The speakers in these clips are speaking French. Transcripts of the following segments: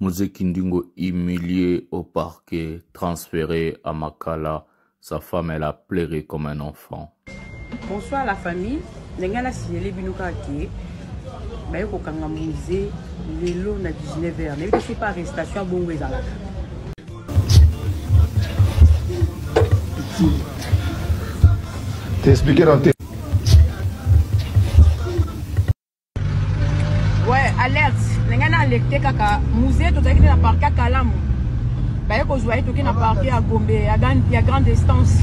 Mose Kindingo humilié au parquet, transféré à Makala. Sa femme, elle a pleuré comme un enfant. Bonsoir la famille. Nengana signalé binuka ke. Baye ko kanga musée lelo na 19h. Ne sais pas arrestation bongo ezala. T'es expliqué dans tes... Ouais, alerte. Nengana alerté kaka musée to zaki na parquet Kalamu. Baye ko joie to ki na parquet à Gombe, à grande distance.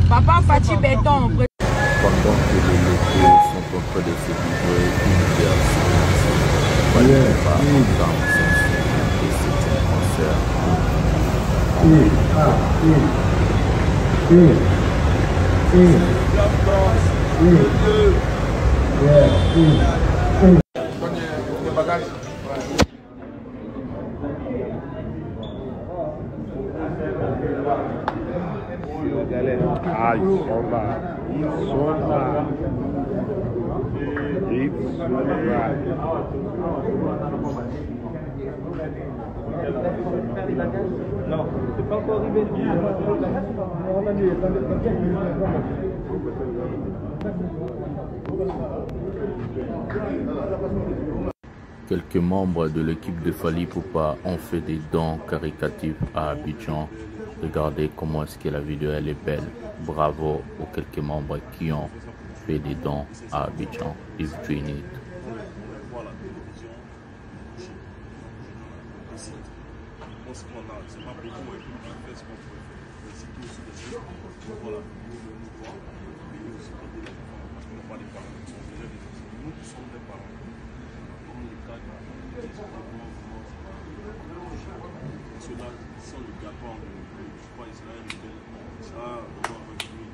Papa Fati Béton. Pendant que les locaux sont en train de se livrer une guerre silencieuse, Fali Poupa entame son son et c'est un concert. Ah, ils sont là. Ils sont là. Ils sont là. Non, c'est pas encore arrivé. Quelques membres de l'équipe de Fali Poupa ont fait des dons caritatifs à Abidjan. Regardez comment est-ce que la vidéo elle est belle. Bravo aux quelques membres qui ont fait des dons à Abidjan. If you need. Cela, sans le gabon de Israël, ça, on va continuer.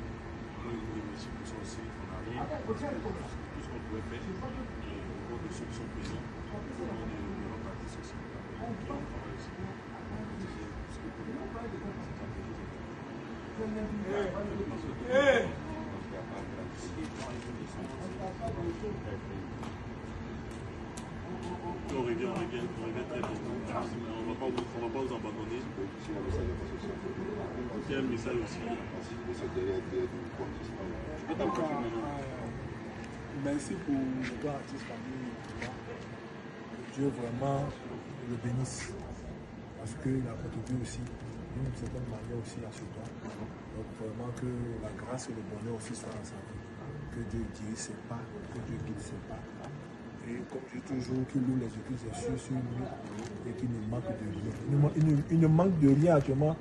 On remercie pour ça aussi. On arrive, tout ce qu'on pouvait faire, et on voit que ceux qui sont présents, on va de l'organisme aussi. On travaille aussi. On revient très bientôt. On va pas vous abandonner. C'est un message aussi. Merci pour le grand artiste famille. Que Dieu vraiment le bénisse. Parce qu'il a contribué aussi d'une certaine manière aussi à ce temps. Donc vraiment que la grâce et le bonheur aussi soient dans sa vie. Que Dieu dirige ses pas, que Dieu guide ses pas. Et comme je dis toujours, qu'il loue les écrits sur lui et qu'il ne manque de rien. Il ne manque de rien actuellement,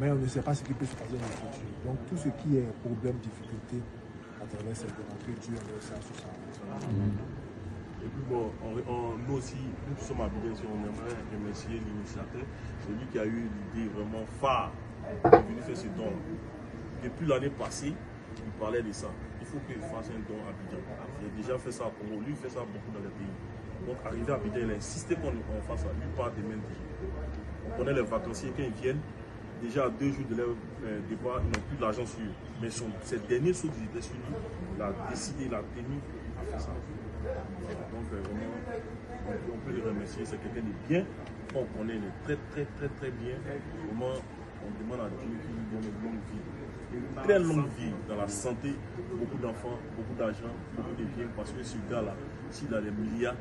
mais on ne sait pas ce qui peut se passer dans le futur. Donc tout ce qui est problème, difficulté à travers cette guerre, que Dieu enlève ça sur sa vie. Et puis bon, nous aussi, nous qui sommes à Abidjan, on aimerait remercier l'initiateur, celui qui a eu l'idée vraiment phare de venir faire ce don. Depuis l'année passée, il parlait de ça. Il faut qu'il fasse un don à Abidjan. Il a déjà fait ça à Congo, lui il fait ça beaucoup dans les pays. Donc arrivé à Abidjan, il a insisté qu'on fasse ça. Lui part des mains déjà. On connaît les vacanciers quand ils viennent. Déjà à 2 jours de leur départ, ils n'ont plus d'argent sur eux. Mais cette dernière saut qu'ils étaient sur lui, il a décidé, il a tenu à faire ça. Donc vraiment, on peut le remercier. C'est quelqu'un de bien. On connaît, il est très bien. Vraiment, on demande à Dieu qu'il lui donne une longue vie. Une très longue vie dans la santé, beaucoup d'enfants, beaucoup d'argent, beaucoup de biens. Parce que ce gars-là, s'il a des milliards,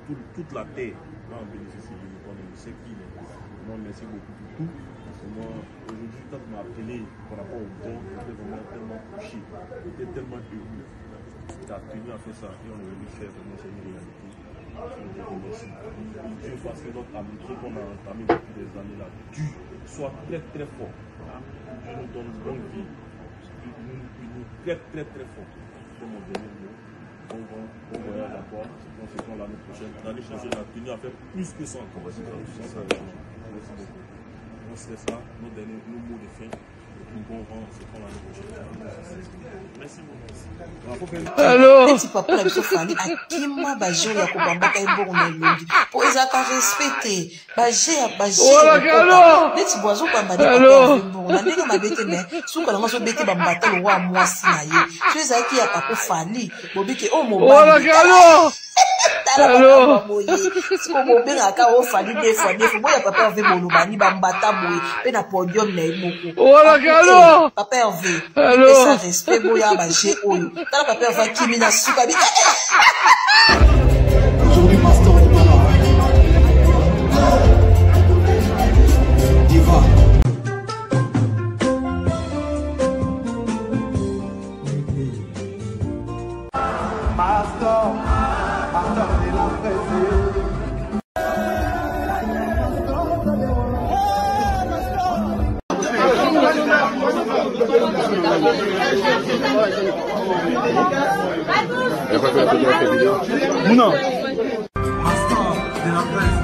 toute la terre va en bénéficier. Je sais qu'il est. Vraiment, merci beaucoup pour tout. Aujourd'hui, quand on m'a appelé par rapport au don, j'étais vraiment tellement touché, j'étais tellement ému. Il a tenu à faire ça et on est venu faire vraiment c'est une réalité. Dieu fasse que notre amitié qu'on a entamée depuis des années là, Dieu soit très fort. Dieu nous donne une longue vie. Il nous très fort. C'est mon dernier mot. Bon voyage à toi. On se voit l'année prochaine. L'année prochaine, on a tenu à faire plus que ça encore. Merci beaucoup. C'est ça, nos mots de fin. nous pourrons se prendre l'année prochaine. Merci beaucoup. Allô? Petit papa la biso fali akima baje ya kobambaka ibongo na elongi. Po ezaka respecté. Baje ya baje. Neti boazo kwamba de papa ibongo. Na ndenge mabete me suka nango so bete bambata lo wa mwasi na ye. So ezaki ya papa fali. Bobike o mobali. Allô? Siko bobenga ka o fali defo. Boya papa ave bolobani bambata boye. Pe na podium na eboko. Papa ave. Allô? Respect boya baje oyo. Tala papa va kimi na suka bi. Aujourd'hui Master est pas là. Diva. Master de la presse. Non. Master de la presse.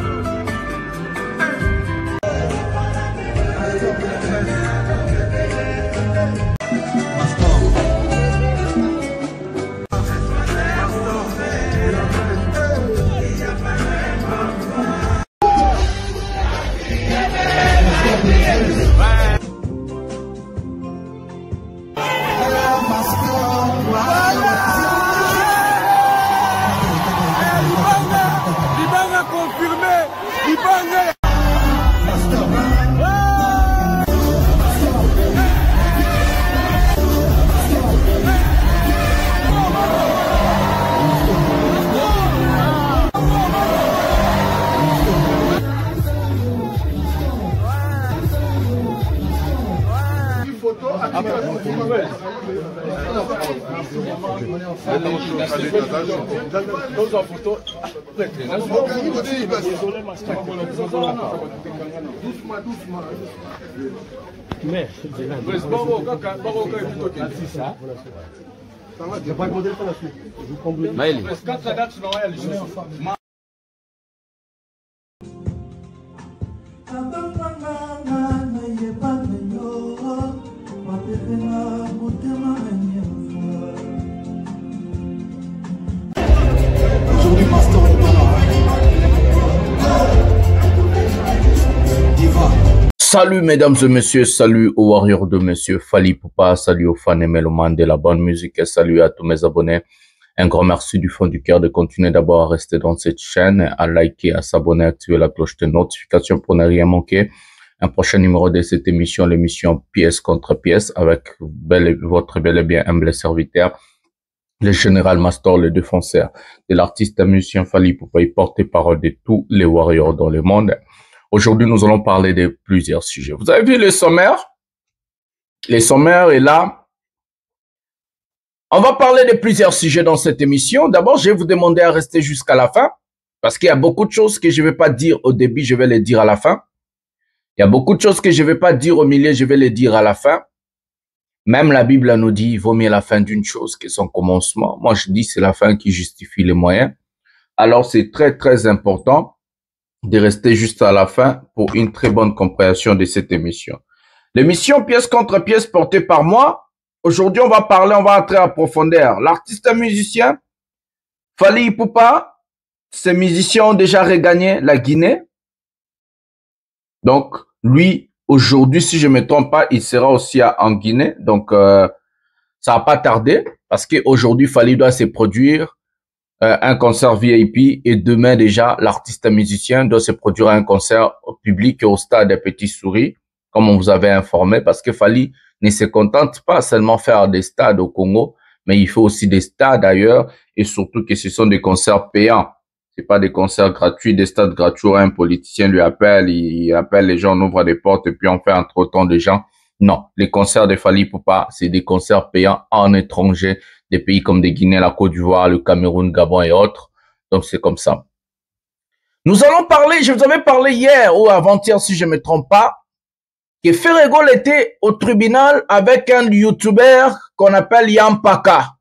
Aujourd'hui Master est pas là. Diva. Salut mesdames et messieurs, salut aux warriors de monsieur Fally Ipupa, salut aux fans et mélomanes de la bonne musique et salut à tous mes abonnés. Un grand merci du fond du cœur de continuer d'abord à rester dans cette chaîne, à liker, à s'abonner, à activer la cloche de notification pour ne rien manquer. Un prochain numéro de cette émission, l'émission Pièce contre pièce, avec votre bel et bien humble serviteur, le général Master, le défenseur de l'artiste et musicien Fally Ipupa, porte-parole de tous les warriors dans le monde. Aujourd'hui, nous allons parler de plusieurs sujets. Vous avez vu le sommaire? Le sommaire est là. On va parler de plusieurs sujets dans cette émission. D'abord, je vais vous demander à rester jusqu'à la fin, parce qu'il y a beaucoup de choses que je ne vais pas dire au début, je vais les dire à la fin. Il y a beaucoup de choses que je ne vais pas dire au milieu, je vais les dire à la fin. Même la Bible nous dit, il vaut mieux la fin d'une chose que son commencement. Moi, je dis, c'est la fin qui justifie les moyens. Alors, c'est très, très important de rester juste à la fin pour une très bonne compréhension de cette émission. L'émission Pièce contre pièce portée par moi. Aujourd'hui, on va parler, on va entrer en profondeur. L'artiste musicien, Fally Ipupa, ces musiciens ont déjà regagné la Guinée. Donc, lui, aujourd'hui, si je ne me trompe pas, il sera aussi en Guinée. Donc, ça va pas tarder parce qu'aujourd'hui, Fally doit se produire un concert VIP et demain déjà, l'artiste musicien doit se produire un concert public au stade des Petits Souris, comme on vous avait informé, parce que Fally ne se contente pas seulement faire des stades au Congo, mais il fait aussi des stades ailleurs et surtout que ce sont des concerts payants. C'est pas des concerts gratuits, des stades gratuits. Un politicien lui appelle, il appelle les gens, on ouvre des portes et puis on fait entre autant de gens. Non, les concerts de Fally Ipupa, c'est des concerts payants en étranger, des pays comme des Guinée, la Côte d'Ivoire, le Cameroun, Gabon et autres. Donc c'est comme ça. Nous allons parler, je vous avais parlé hier ou avant-hier si je ne me trompe pas, que Ferregol était au tribunal avec un YouTuber qu'on appelle Yampaka.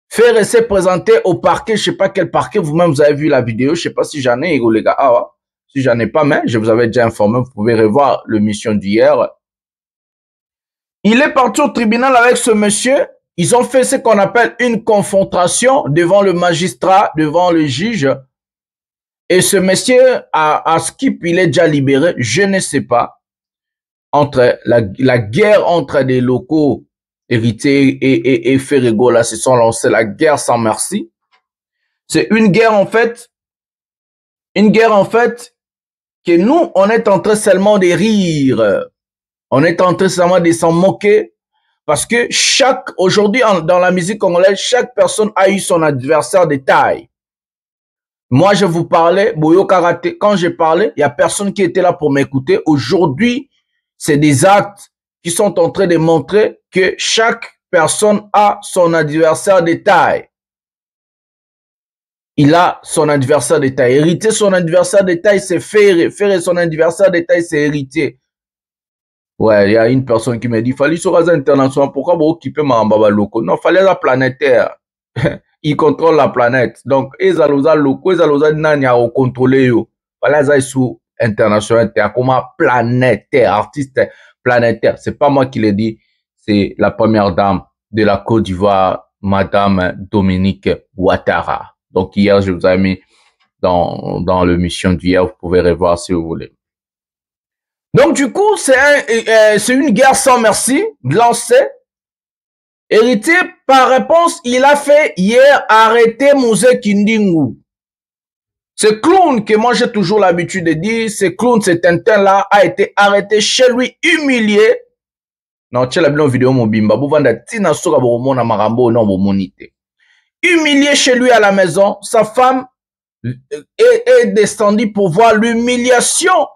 Ferre s'est présenté au parquet, je sais pas quel parquet, vous-même vous avez vu la vidéo, je sais pas si j'en ai, les gars. Ah ouais. Si j'en ai pas, mais je vous avais déjà informé, vous pouvez revoir l'émission d'hier. Il est parti au tribunal avec ce monsieur. Ils ont fait ce qu'on appelle une confrontation devant le magistrat, devant le juge. Et ce monsieur, à Skip, il est déjà libéré. Je ne sais pas. Entre la guerre entre des locaux héritiers et Ferrego, là, se sont lancés la guerre sans merci. C'est une guerre en fait que nous, on est en train seulement de rire. On est en train seulement de s'en moquer parce que aujourd'hui, dans la musique congolaise, chaque personne a eu son adversaire de taille. Moi, je vous parlais, Boyo Karaté, quand j'ai parlé, il n'y a personne qui était là pour m'écouter. Aujourd'hui, c'est des actes qui sont en train de montrer que chaque personne a son adversaire de taille. Il a son adversaire de taille. Hériter son adversaire de taille, c'est Ferré. Ferré son adversaire de taille, c'est héritier. Ouais, il y a une personne qui me dit, fallait sur la international, pourquoi vous occupez ma mbaba loco? Non, fallait la planétaire. Il contrôle la planète. Donc, ils ont locaux, ils ont nanya au contrôler. Fallait ça sous international, comme planétaire, artiste planétaire. C'est pas moi qui l'ai dit, c'est la première dame de la Côte d'Ivoire, Madame Dominique Ouattara. Donc, hier, je vous ai mis dans l'émission d'hier, vous pouvez revoir si vous voulez. Donc, du coup, c'est une guerre sans merci, lancée. Héritier, par réponse, il a fait hier arrêter Mouzé Kindingu. Ce clown que moi j'ai toujours l'habitude de dire, ce clown, ce Tintin-là, a été arrêté chez lui, humilié. Non, tu as la vidéo mobimba, humilié chez lui à la maison. Sa femme est descendue pour voir l'humiliation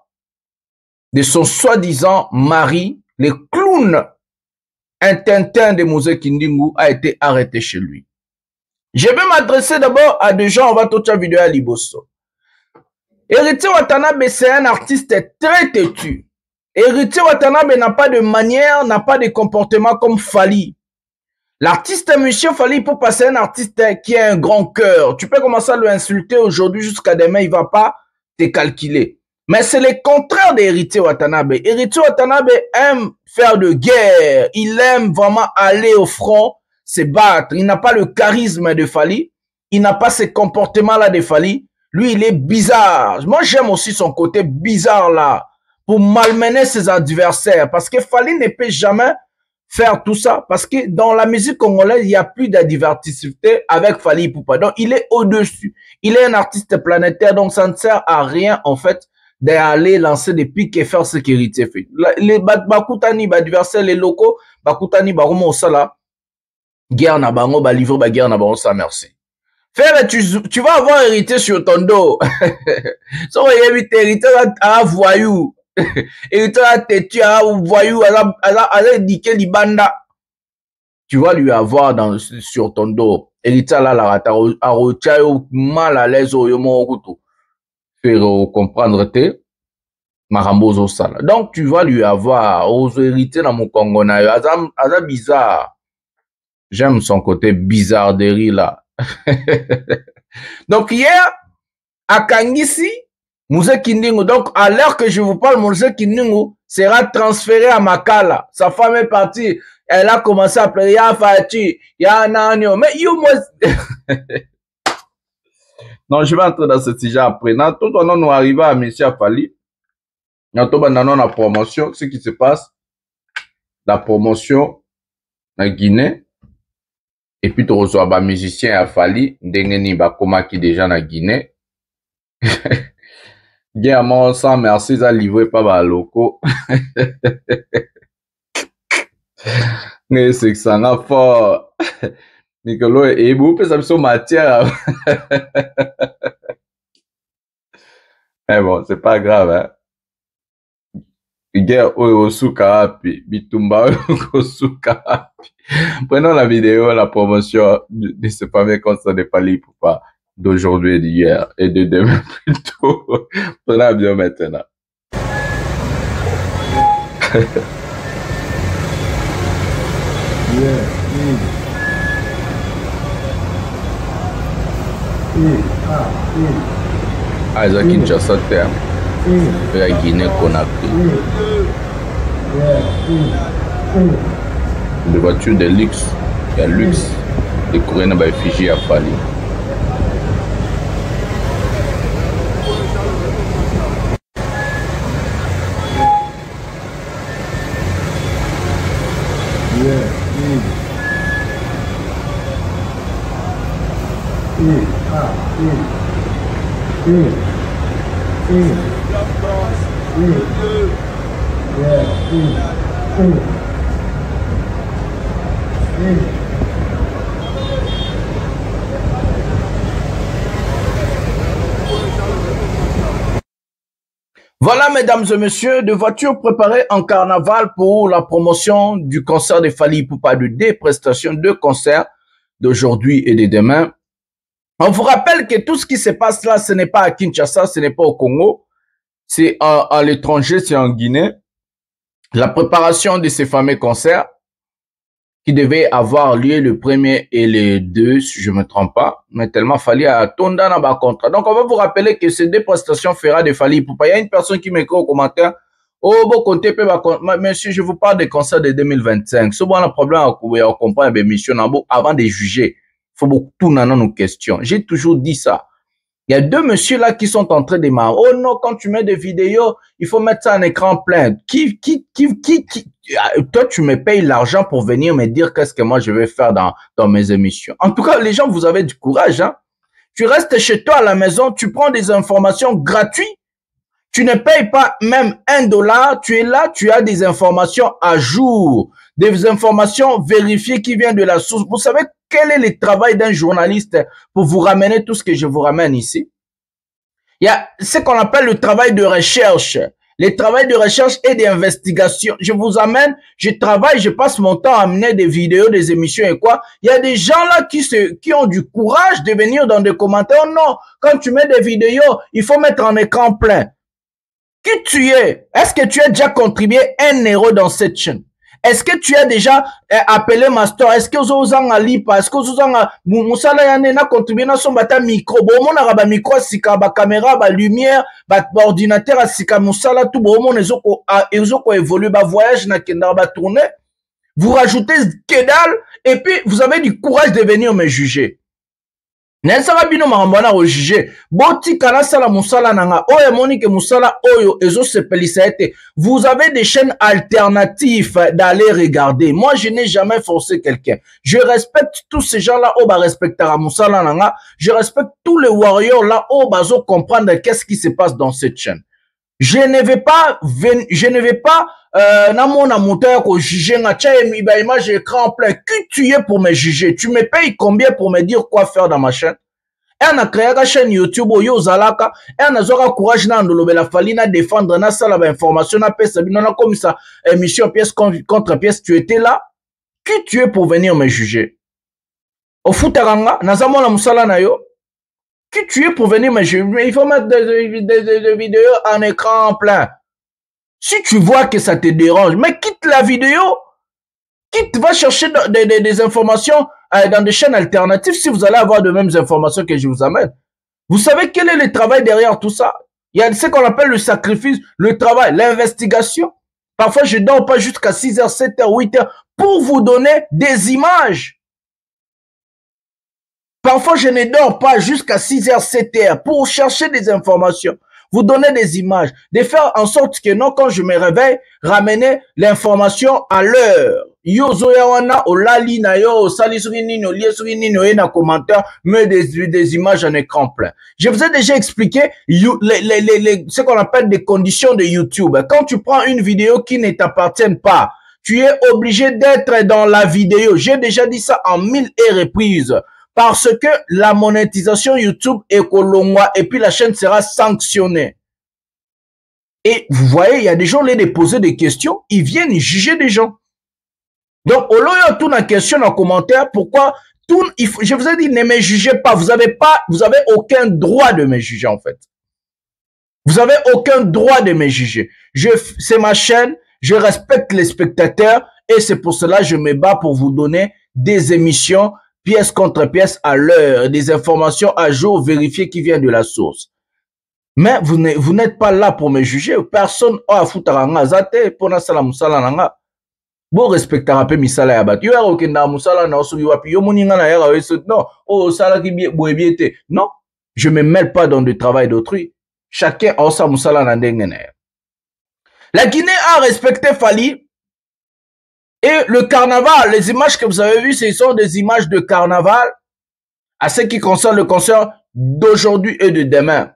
de son soi-disant mari. Le clown, un Tintin de Mouzé Kindingu, a été arrêté chez lui. Je vais m'adresser d'abord à des gens, on va toucher la vidéo à Liboso. Héritier Watanabe, c'est un artiste très têtu. Héritier Watanabe n'a pas de manière, n'a pas de comportement comme Fally. L'artiste Monsieur Fally, pour passer un artiste qui a un grand cœur, tu peux commencer à le insulter aujourd'hui jusqu'à demain, il va pas te calculer. Mais c'est le contraire d'Héritier Watanabe. Héritier Watanabe aime faire de guerre. Il aime vraiment aller au front, se battre. Il n'a pas le charisme de Fally. Il n'a pas ce comportement-là de Fally. Lui, il est bizarre. Moi, j'aime aussi son côté bizarre là, pour malmener ses adversaires. Parce que Fally ne peut jamais faire tout ça. Parce que dans la musique congolaise, il n'y a plus de diversité avec Fally Ipupa. Donc, il est au-dessus. Il est un artiste planétaire. Donc, ça ne sert à rien, en fait, d'aller lancer des pics et faire ce qu'Héritier fait. Les Bakutani, adversaires, les locaux, Bakutani, Baromo, Osala, guerre na bango, livre, guerre na bango, ça, merci. Frère, tu vas avoir hérité sur ton dos. So, hérité à voyou. Hérité à têtu, à voyou, à indiquer l'ibanda. Tu vas lui avoir sur ton dos. Hérité là, la rata, à rochayo, mal à l'aise, au yomo, okutu. Faire comprendre te marambozo sala. Donc tu vas lui avoir aux héritiers dans mon Congo na aza bizarre. J'aime son côté bizarrerie là. Donc hier à Kangisi, Mouzé Kindingu, donc à l'heure que je vous parle, Mouzé Kindingu sera transféré à Makala. Sa femme est partie, elle a commencé à pleurer, ya Fati, ya Nanyo, mais you moi non, je vais entrer dans ce sujet après. Tout on est arrivé à M. Fally. On a la promotion. Ce qui se passe, la promotion en Guinée. Et puis, tu reçois un musicien à Fally. Ndengeni Bakoma qui déjà en Guinée. Guillermo, sans merci, ça livré pas par locaux. Mais c'est que ça n'a fort. Nicolo et vous pouvez savoir matière. Mais bon, c'est pas grave, hein. Guerre Osukarapi, Bitumba Osukarapi. Prenons la vidéo, la promotion de ce fameux concert de Fally Ipupa d'aujourd'hui et d'hier et de demain plutôt. Prenons la vidéo maintenant. Isaac Kinshasa terme. La Guinée Conakry. Des voitures de luxe. Il y a luxe. Des courriers dans l'effigie à Fali. Voilà, mesdames et messieurs, de voitures préparées en carnaval pour la promotion du concert de Fally Ipupa, de deux prestations, deux concerts d'aujourd'hui et de demain. On vous rappelle que tout ce qui se passe là, ce n'est pas à Kinshasa, ce n'est pas au Congo, c'est à l'étranger, c'est en Guinée. La préparation de ces fameux concerts qui devaient avoir lieu le 1er et le 2, si je ne me trompe pas, mais tellement Fally a tourné dans le contrat. Donc, on va vous rappeler que ces deux prestations fera de Fally Ipupa. Il y a une personne qui m'écrit au commentaire, oh, bon, comptez, monsieur, je vous parle des concerts de 2025. Souvent, le problème, on comprend les missions avant de juger. Il faut beaucoup tout dans nos questions. J'ai toujours dit ça. Il y a deux messieurs là qui sont en train de marrer. Oh non, quand tu mets des vidéos, il faut mettre ça en écran plein. Toi, tu me payes l'argent pour venir me dire qu'est-ce que moi je vais faire dans mes émissions. En tout cas, les gens, vous avez du courage, hein. Tu restes chez toi à la maison, tu prends des informations gratuites. Tu ne payes pas même $1. Tu es là, tu as des informations à jour, des informations vérifiées qui viennent de la source. Vous savez quel est le travail d'un journaliste pour vous ramener tout ce que je vous ramène ici? Il y a ce qu'on appelle le travail de recherche. Le travail de recherche et d'investigation. Je vous amène, je travaille, je passe mon temps à amener des vidéos, des émissions et quoi. Il y a des gens là qui ont du courage de venir dans des commentaires. Oh non, quand tu mets des vidéos, il faut mettre en écran plein. Qui tu es? Est-ce que tu as déjà contribué €1 dans cette chaîne? Est-ce que tu as déjà appelé Master? Est-ce que vous avez un lipa? Est-ce que vous avez Moussala Yane na contribué dans son bata micro? Bon, mon araba micro, sika, ba caméra, ba lumière, ba ordinateur, sika, Moussala, tout, bon, mon ezoko évolue, ba voyage, na kenda, ba tourner. Vous rajoutez que dalle, et puis vous avez du courage de venir me juger. Nensara bino marambana au juger. Boti kana sala musala nanga. Oye monique musala oyo ezo se pelisete. Vous avez des chaînes alternatives d'aller regarder. Moi, je n'ai jamais forcé quelqu'un. Je respecte tous ces gens-là au ba respectera musala nanga. Je respecte tous les warriors là au bazo comprendre qu'est-ce qui se passe dans cette chaîne. Je ne vais pas na mon monteur ko juger nga tcha image écran plein. Qui tu es pour me juger? Tu me payes combien pour me dire quoi faire dans ma chaîne? Et on a créé une chaîne YouTube yo zalaka et on a zora courage na ndolobe la Fally na défendre na sala ba information na pesa bino comme ça émission pièce contre pièce. Tu étais là. Qui tu es pour venir me juger? Au futaranga na zamona musala na yo. Qui tu es pour venir me juger? Il faut mettre des vidéos en écran plein. Si tu vois que ça te dérange, mais quitte la vidéo, quitte, va chercher des informations dans des chaînes alternatives si vous allez avoir de mêmes informations que je vous amène. Vous savez quel est le travail derrière tout ça? Il y a ce qu'on appelle le sacrifice, le travail, l'investigation. Parfois, je dors pas jusqu'à 6h, 7h, 8h pour vous donner des images. Parfois, je ne dors pas jusqu'à 6h, 7h pour chercher des informations. Vous donner des images, de faire en sorte que non, quand je me réveille, ramener l'information à l'heure. Yo zoyawana olali na yo sali suri nino lié suri nino et na commentaire mais des images en écran plein. Je vous ai déjà expliqué ce qu'on appelle des conditions de YouTube. Quand tu prends une vidéo qui ne t'appartient pas, tu es obligé d'être dans la vidéo. J'ai déjà dit ça en 1000 reprises. Parce que la monétisation YouTube est colombois et puis la chaîne sera sanctionnée. Et vous voyez, il y a des gens qui les poser des questions, ils viennent juger des gens. Donc, au lieu de tout la question dans les commentaires, pourquoi tout, je vous ai dit, ne me jugez pas. Vous avez aucun droit de me juger, en fait. Vous avez aucun droit de me juger. C'est ma chaîne, je respecte les spectateurs et c'est pour cela que je me bats pour vous donner des émissions pièce contre pièce à l'heure, des informations à jour vérifiées qui viennent de la source. Mais vous n'êtes pas là pour me juger. Personne a foutu zate pour na sala musala nanga. Bon respectera pe misala ya bato. Yo ya okenda musala na osobi wapi. Yo moninga na yera weso. Non. Oh, sala ki boebiete. Non. Je me mêle pas dans le travail d'autrui. Chacun a sa musala na ndenge na. La Guinée a respecté Fally. Et le carnaval, les images que vous avez vues, ce sont des images de carnaval à ce qui concerne le concert d'aujourd'hui et de demain.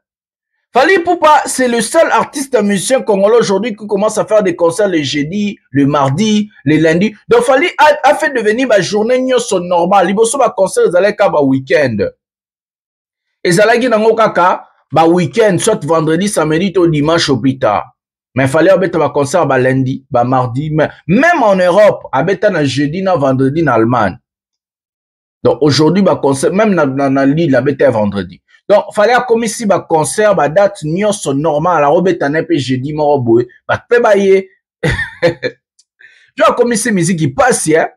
Fally Ipupa, c'est le seul artiste musicien congolais aujourd'hui qui commence à faire des concerts les jeudis, le mardi, les lundis. Donc Fally a fait devenir ma journée nyoso normale. Liboso ba concert ezalaki ba week-end. Ezalaki nango kaka ba week-end, soit vendredi, samedi ou dimanche au plus tard. Mais il fallait abeta ba concert ba lundi, ba mardi, même en Europe, abeta na jeudi, na vendredi, na Allemagne. Donc aujourd'hui, ba concert, même na l'île, abeta vendredi. Donc il fallait comme ici ba concert, ba date nyonso normal, la robeta na pe jeudi moro boy, ba pe ba ye. Tu vois comme ici musique qui passe hein.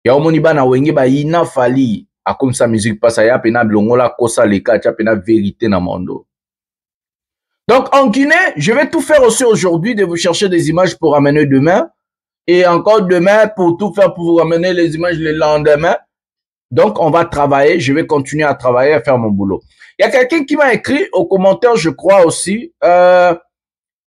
Ya omoni ba na wenge ba ina Fally, a comme ça musique passe ya pe na blongola kosa leka, tu pe na vérité na mondo. Donc, en Guinée, je vais tout faire aussi aujourd'hui de vous chercher des images pour ramener demain. Et encore demain, pour tout faire pour vous ramener les images le lendemain. Donc, on va travailler. Je vais continuer à travailler, à faire mon boulot. Il y a quelqu'un qui m'a écrit au commentaire, je crois aussi.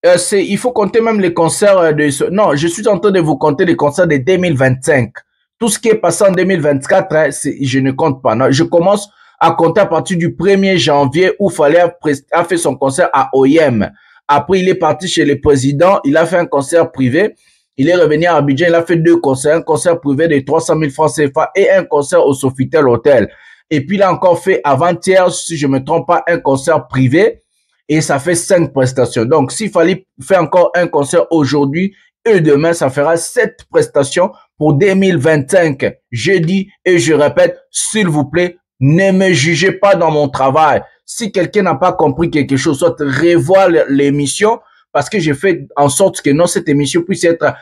Il faut compter même les concerts de... Non, je suis en train de vous compter les concerts de 2025. Tout ce qui est passé en 2024, hein, je ne compte pas. Non, je commence à compter à partir du 1er janvier où Fally a fait son concert à OIM. Après, il est parti chez le président, il a fait un concert privé. Il est revenu à Abidjan, il a fait 2 concerts, un concert privé de 300 000 francs CFA et un concert au Sofitel Hotel. Et puis, il a encore fait avant-hier, si je ne me trompe pas, un concert privé et ça fait 5 prestations. Donc, s'il fallait faire encore un concert aujourd'hui et demain, ça fera 7 prestations pour 2025. Je dis et je répète, s'il vous plaît, ne me jugez pas dans mon travail. Si quelqu'un n'a pas compris quelque chose, soit revoir l'émission parce que j'ai fait en sorte que non, cette émission puisse être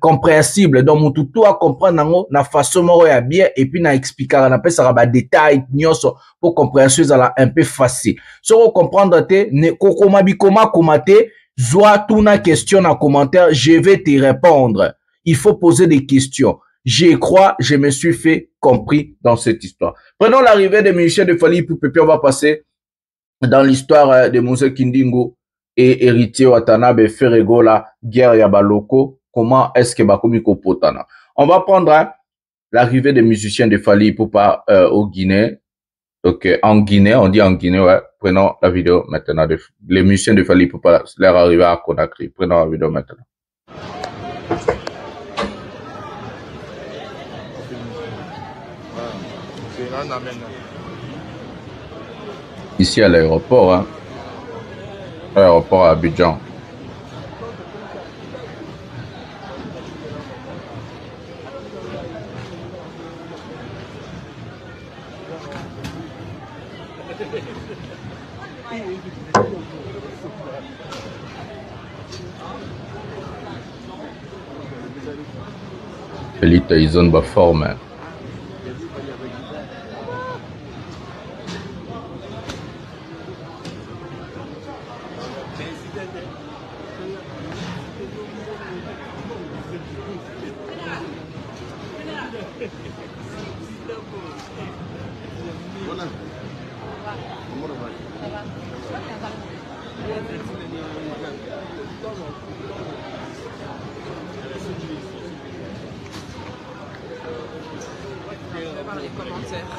compréhensible. Donc, mon tout à comprendre na façon moro ya bien et puis na expliquer na pe ça ba détail nyonso pour compréhension ça un peu facile. Si vous comprendre te ne kokoma bikoma komate, zoa tuna question en commentaire, je vais te répondre. Il faut poser des questions. Je crois, je me suis fait compris dans cette histoire. Prenons l'arrivée des musiciens de Fally Ipupa, puis on va passer dans l'histoire de Mose Kindingo et Héritier Watanabe Ferregola, guerre Yabaloko. Comment est-ce que Bakomi Kopotana? On va prendre l'arrivée des musiciens de Fally Ipupa au Guinée. Donc en Guinée, on dit en Guinée, ouais. Prenons la vidéo maintenant. Les musiciens de Fally Ipupa, leur arrivée à Conakry. Prenons la vidéo maintenant. Ici à l'aéroport, hein. Aéroport à Abidjan. Fally Tyson ba forme. Les commentaires.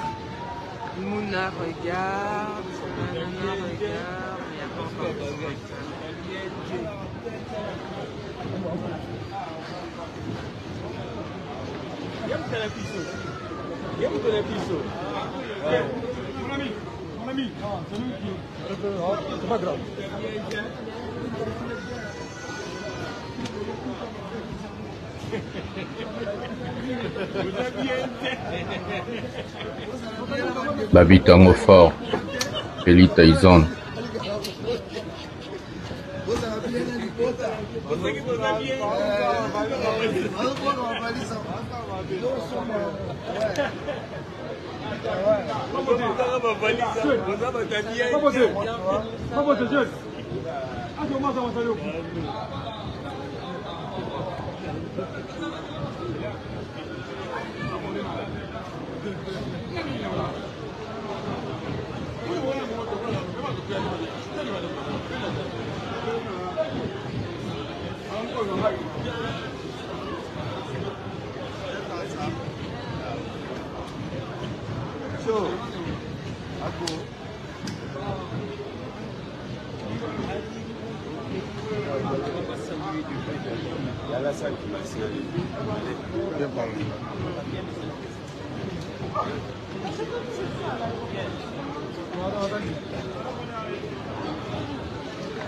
Mouna regarde, Nana regarde, mais il n'y a pas encore de commentaires. Mon ami, c'est lui qui... C'est pas grave. Babi Tango Fort, Fally Tyson.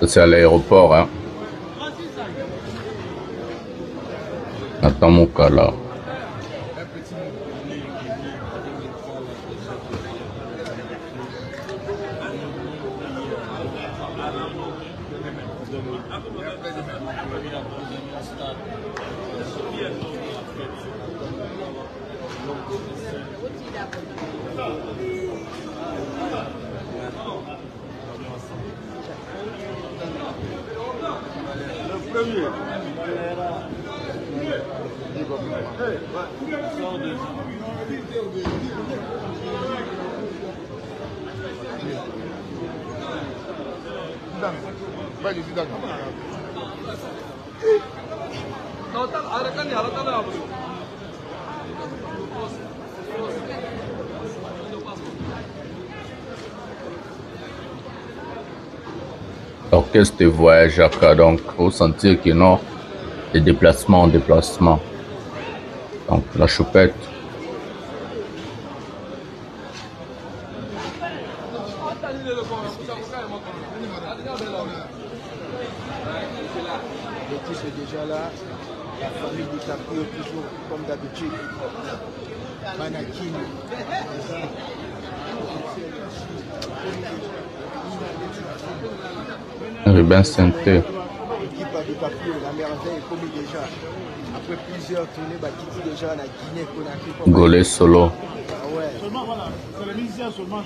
C'est à l'aéroport, hein. Attends mon cas là. Orchestre de voyage à donc faut sentir que non, des déplacements en déplacement. Donc la choupette. L'équipe est déjà là, la famille DiCaprio toujours comme d'habitude. Manakine. Ruben Santé. L'équipe à DiCaprio, la merveille est commis déjà. Après plusieurs tournées, bah, qui dit déjà la Guinée, Conakry. Golé solo. Ah ouais. Seulement, voilà, c'est les musiciens seulement.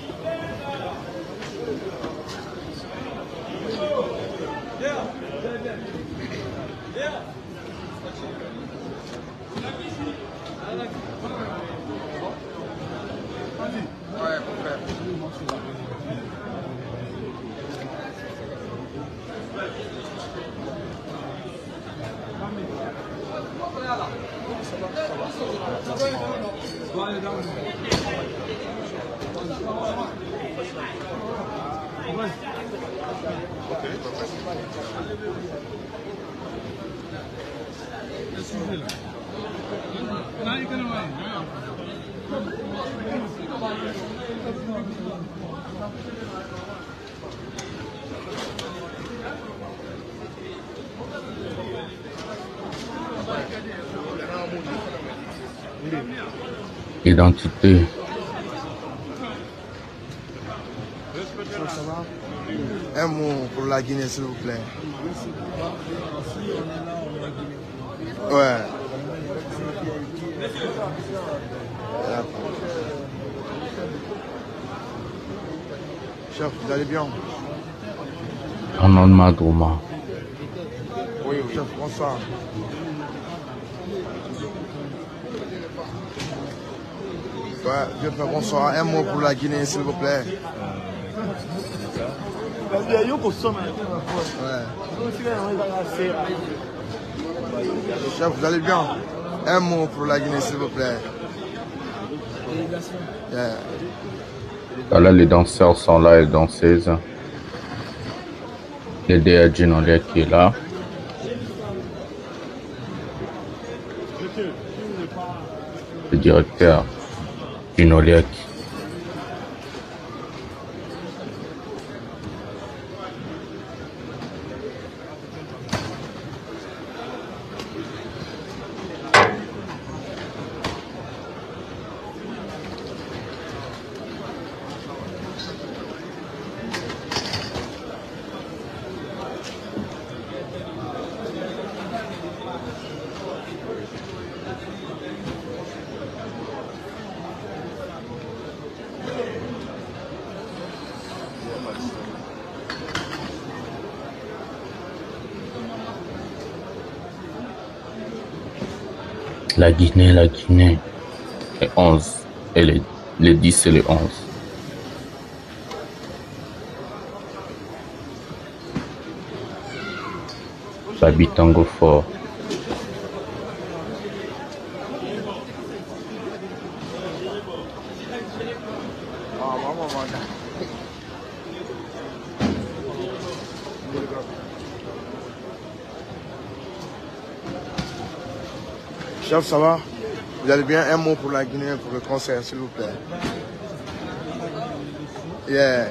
Identité. Un mot pour la Guinée, s'il vous plaît. Ouais. Chef, vous allez bien? En nom de Madrouma. Oui, chef, bonsoir. Ouais, je fais bonsoir. Un mot pour la Guinée, s'il vous plaît. Chef, vous allez bien? Un mot pour la Guinée, s'il vous plaît. Yeah. Là, les danseurs sont là, les danseuses. Le DA Ginolia qui est là. Le directeur Ginoliak. La Guinée. Les 11 et les 10 et les 11. Babi Tango Fort. Chef, ça va? Vous allez bien? Un mot pour la Guinée, pour le concert, s'il vous plaît. Yeah.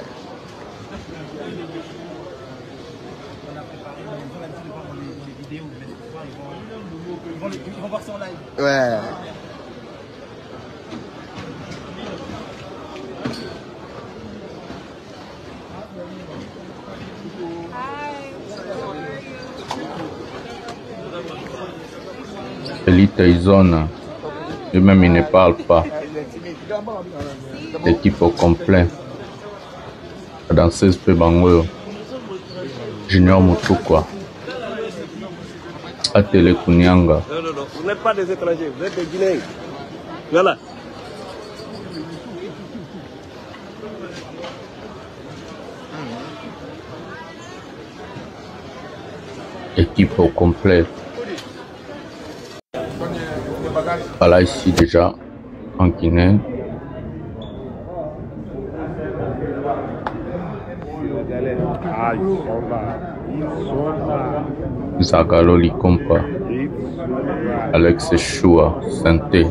Ils vont voir ça en live. Ouais. Elite Tyson, lui-même il ne parle pas. L'équipe au complet. La danseuse Pebango, Junior Mutukwa, Atele Kunyanga. Non, vous n'êtes pas des étrangers, vous êtes des Guinéens. Voilà. Équipe au complet. Voilà ici déjà en Guinée. Ah, ils sont là. Ils sont là. Zagalo Likompa. Alex Choua, Santé.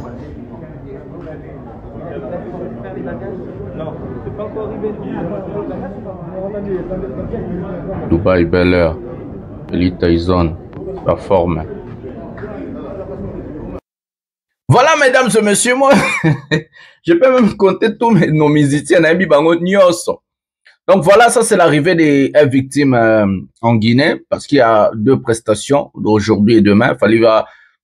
Dubaï Bel Air. Elite Tyson. La forme. Voilà, mesdames et messieurs, moi, je peux même compter tous nos musiciens. Donc voilà, ça c'est l'arrivée des victimes en Guinée, parce qu'il y a 2 prestations, aujourd'hui et demain. Il fallait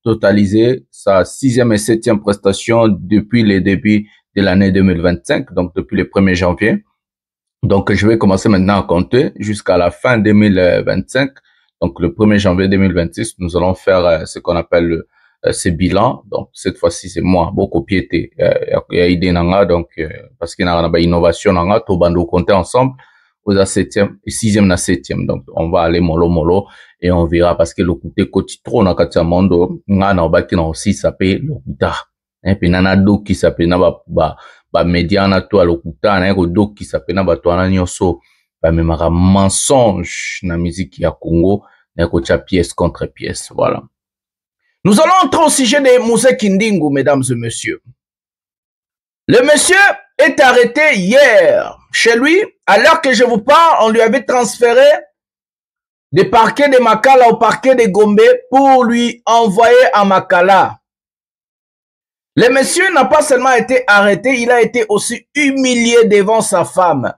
totaliser sa 6e et 7e prestation depuis les débuts de l'année 2025, donc depuis le 1er janvier. Donc je vais commencer maintenant à compter jusqu'à la fin 2025. Donc le 1er janvier 2026, nous allons faire ce qu'on appelle ce bilan. Donc cette fois-ci c'est moi beaucoup piété il y a idée nanga, donc parce qu'il y a une innovation nanga, tout bando compter ensemble aux 7e et 6e na 7e. Donc on va aller mollo et on verra, parce que le côté côté trop na katia mondo nga na ba qui na aussi s'appelle le kuta et puis nana do qui s'appelle na ba médiana to le kuta na ko do qui s'appelle na ba to na nyoso ba memara mensonge na musique ya Congo na ko cha pièce contre pièce. Voilà. Nous allons entrer au sujet de Moussé Kindingu, mesdames et messieurs. Le monsieur est arrêté hier. Chez lui, à l'heure que je vous parle, on lui avait transféré des parquets de Makala au parquet de Gombe pour lui envoyer à Makala. Le monsieur n'a pas seulement été arrêté, il a été aussi humilié devant sa femme.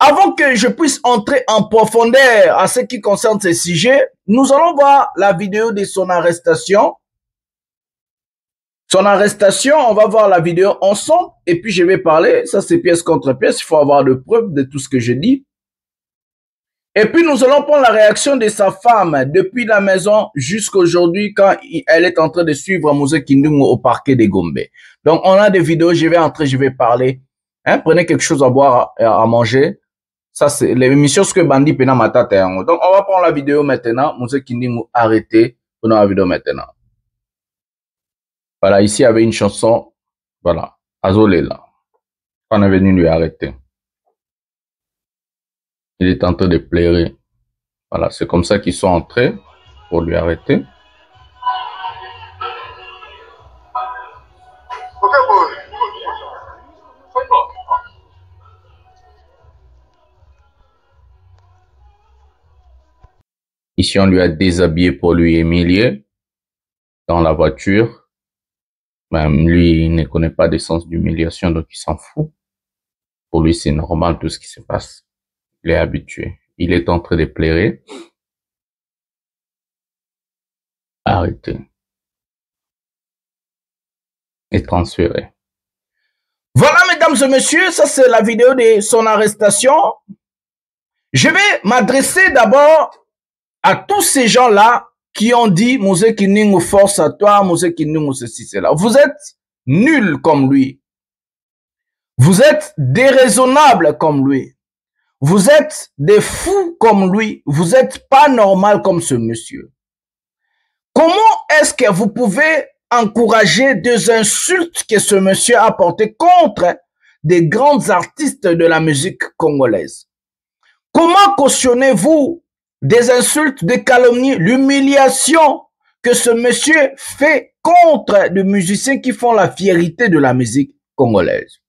Avant que je puisse entrer en profondeur à ce qui concerne ce sujet, nous allons voir la vidéo de son arrestation. Son arrestation, on va voir la vidéo ensemble et puis je vais parler. Ça, c'est pièce contre pièce. Il faut avoir de preuves de tout ce que je dis. Et puis, nous allons prendre la réaction de sa femme depuis la maison jusqu'à aujourd'hui quand elle est en train de suivre Moussé Kindingu au parquet de Gombe. Donc, on a des vidéos. Je vais entrer, je vais parler. Hein, prenez quelque chose à boire, à manger. Ça, c'est l'émission ce que Bandi Pena Matata. Donc, on va prendre la vidéo maintenant. Moussé Kindingu arrêté. Prenons la vidéo maintenant. Voilà, ici, il y avait une chanson. Voilà. Azolé là. On est venu lui arrêter. Il est en train de pleurer. Voilà, c'est comme ça qu'ils sont entrés pour lui arrêter. Ici, on lui a déshabillé pour lui humilier dans la voiture. Même lui, il ne connaît pas des sens d'humiliation, donc il s'en fout. Pour lui, c'est normal tout ce qui se passe. Il est habitué. Il est en train de pleurer. Arrêté. Et transféré. Voilà, mesdames et messieurs, ça c'est la vidéo de son arrestation. Je vais m'adresser d'abord à tous ces gens-là qui ont dit Mose Kiningu force à toi, Mose Kiningu ceci, cela. Vous êtes nuls comme lui. Vous êtes déraisonnables comme lui. Vous êtes des fous comme lui. Vous n'êtes pas normal comme ce monsieur. Comment est-ce que vous pouvez encourager des insultes que ce monsieur a portées contre des grands artistes de la musique congolaise? Comment cautionnez-vous des insultes, des calomnies, l'humiliation que ce monsieur fait contre des musiciens qui font la fierté de la musique congolaise?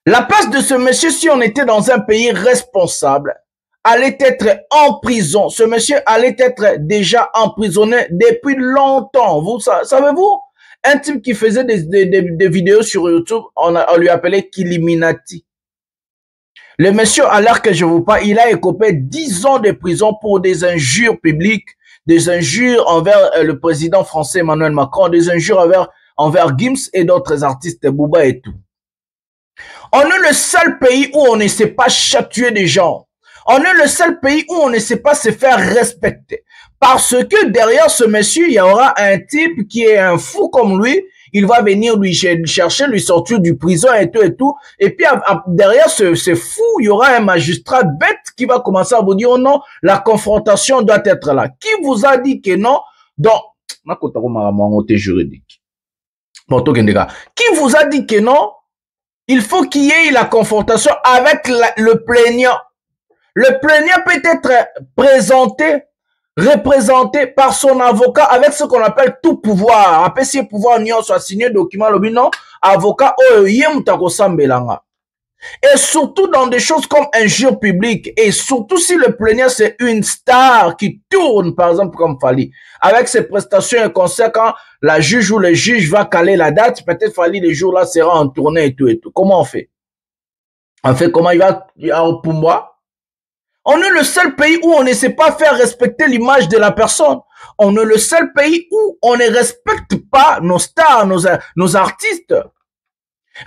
La place de ce monsieur, si on était dans un pays responsable, allait être en prison. Ce monsieur allait être déjà emprisonné depuis longtemps. Vous savez-vous? Un type qui faisait des vidéos sur YouTube, on lui appelait Kiliminati. Le monsieur, à l'heure que je vous parle, il a écopé 10 ans de prison pour des injures publiques, des injures envers le président français Emmanuel Macron, des injures envers Gims et d'autres artistes, Booba et tout. On est le seul pays où on ne sait pas chatuer des gens. On est le seul pays où on ne sait pas se faire respecter. Parce que derrière ce monsieur, il y aura un type qui est un fou comme lui. Il va venir lui chercher, lui sortir du prison et tout et tout. Et puis derrière ce fou, il y aura un magistrat bête qui va commencer à vous dire, oh non, la confrontation doit être là. Qui vous a dit que non? Donc, juridique. Qui vous a dit que non? Il faut qu'il y ait la confrontation avec le plaignant. Le plaignant peut être représenté par son avocat avec ce qu'on appelle tout pouvoir. Après, si le pouvoir n'y soit signé document, le non, avocat, et surtout dans des choses comme injure publique, et surtout si le plaignant c'est une star qui tourne, par exemple, comme Fally, avec ses prestations et concerts, quand la juge ou le juge va caler la date, peut-être Fally, les jours là, sera en tournée et tout et tout. Comment on fait? On fait comment il va pour moi? On est le seul pays où on ne sait pas faire respecter l'image de la personne. On est le seul pays où on ne respecte pas nos stars, nos artistes.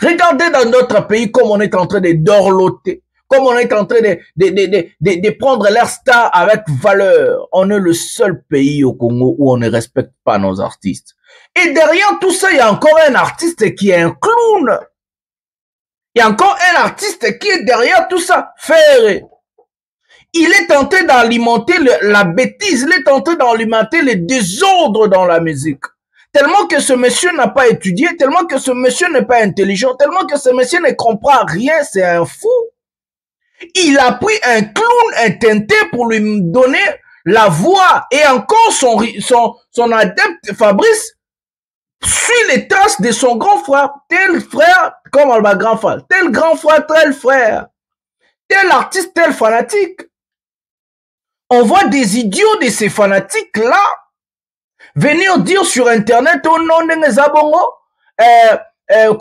Regardez dans notre pays comme on est en train de dorloter, comme on est en train de prendre leur star avec valeur. On est le seul pays au Congo où on ne respecte pas nos artistes. Et derrière tout ça, il y a encore un artiste qui est un clown. Il y a encore un artiste qui est derrière tout ça. Ferré. Il est tenté d'alimenter la bêtise, il est tenté d'alimenter les désordres dans la musique. Tellement que ce monsieur n'a pas étudié, tellement que ce monsieur n'est pas intelligent, tellement que ce monsieur ne comprend rien, c'est un fou. Il a pris un clown, un teinté pour lui donner la voix. Et encore son adepte Fabrice suit les traces de son grand frère. Tel frère, comme le grand frère. Tel grand frère, tel frère. Tel artiste, tel fanatique. On voit des idiots de ces fanatiques-là venir dire sur Internet, oh non,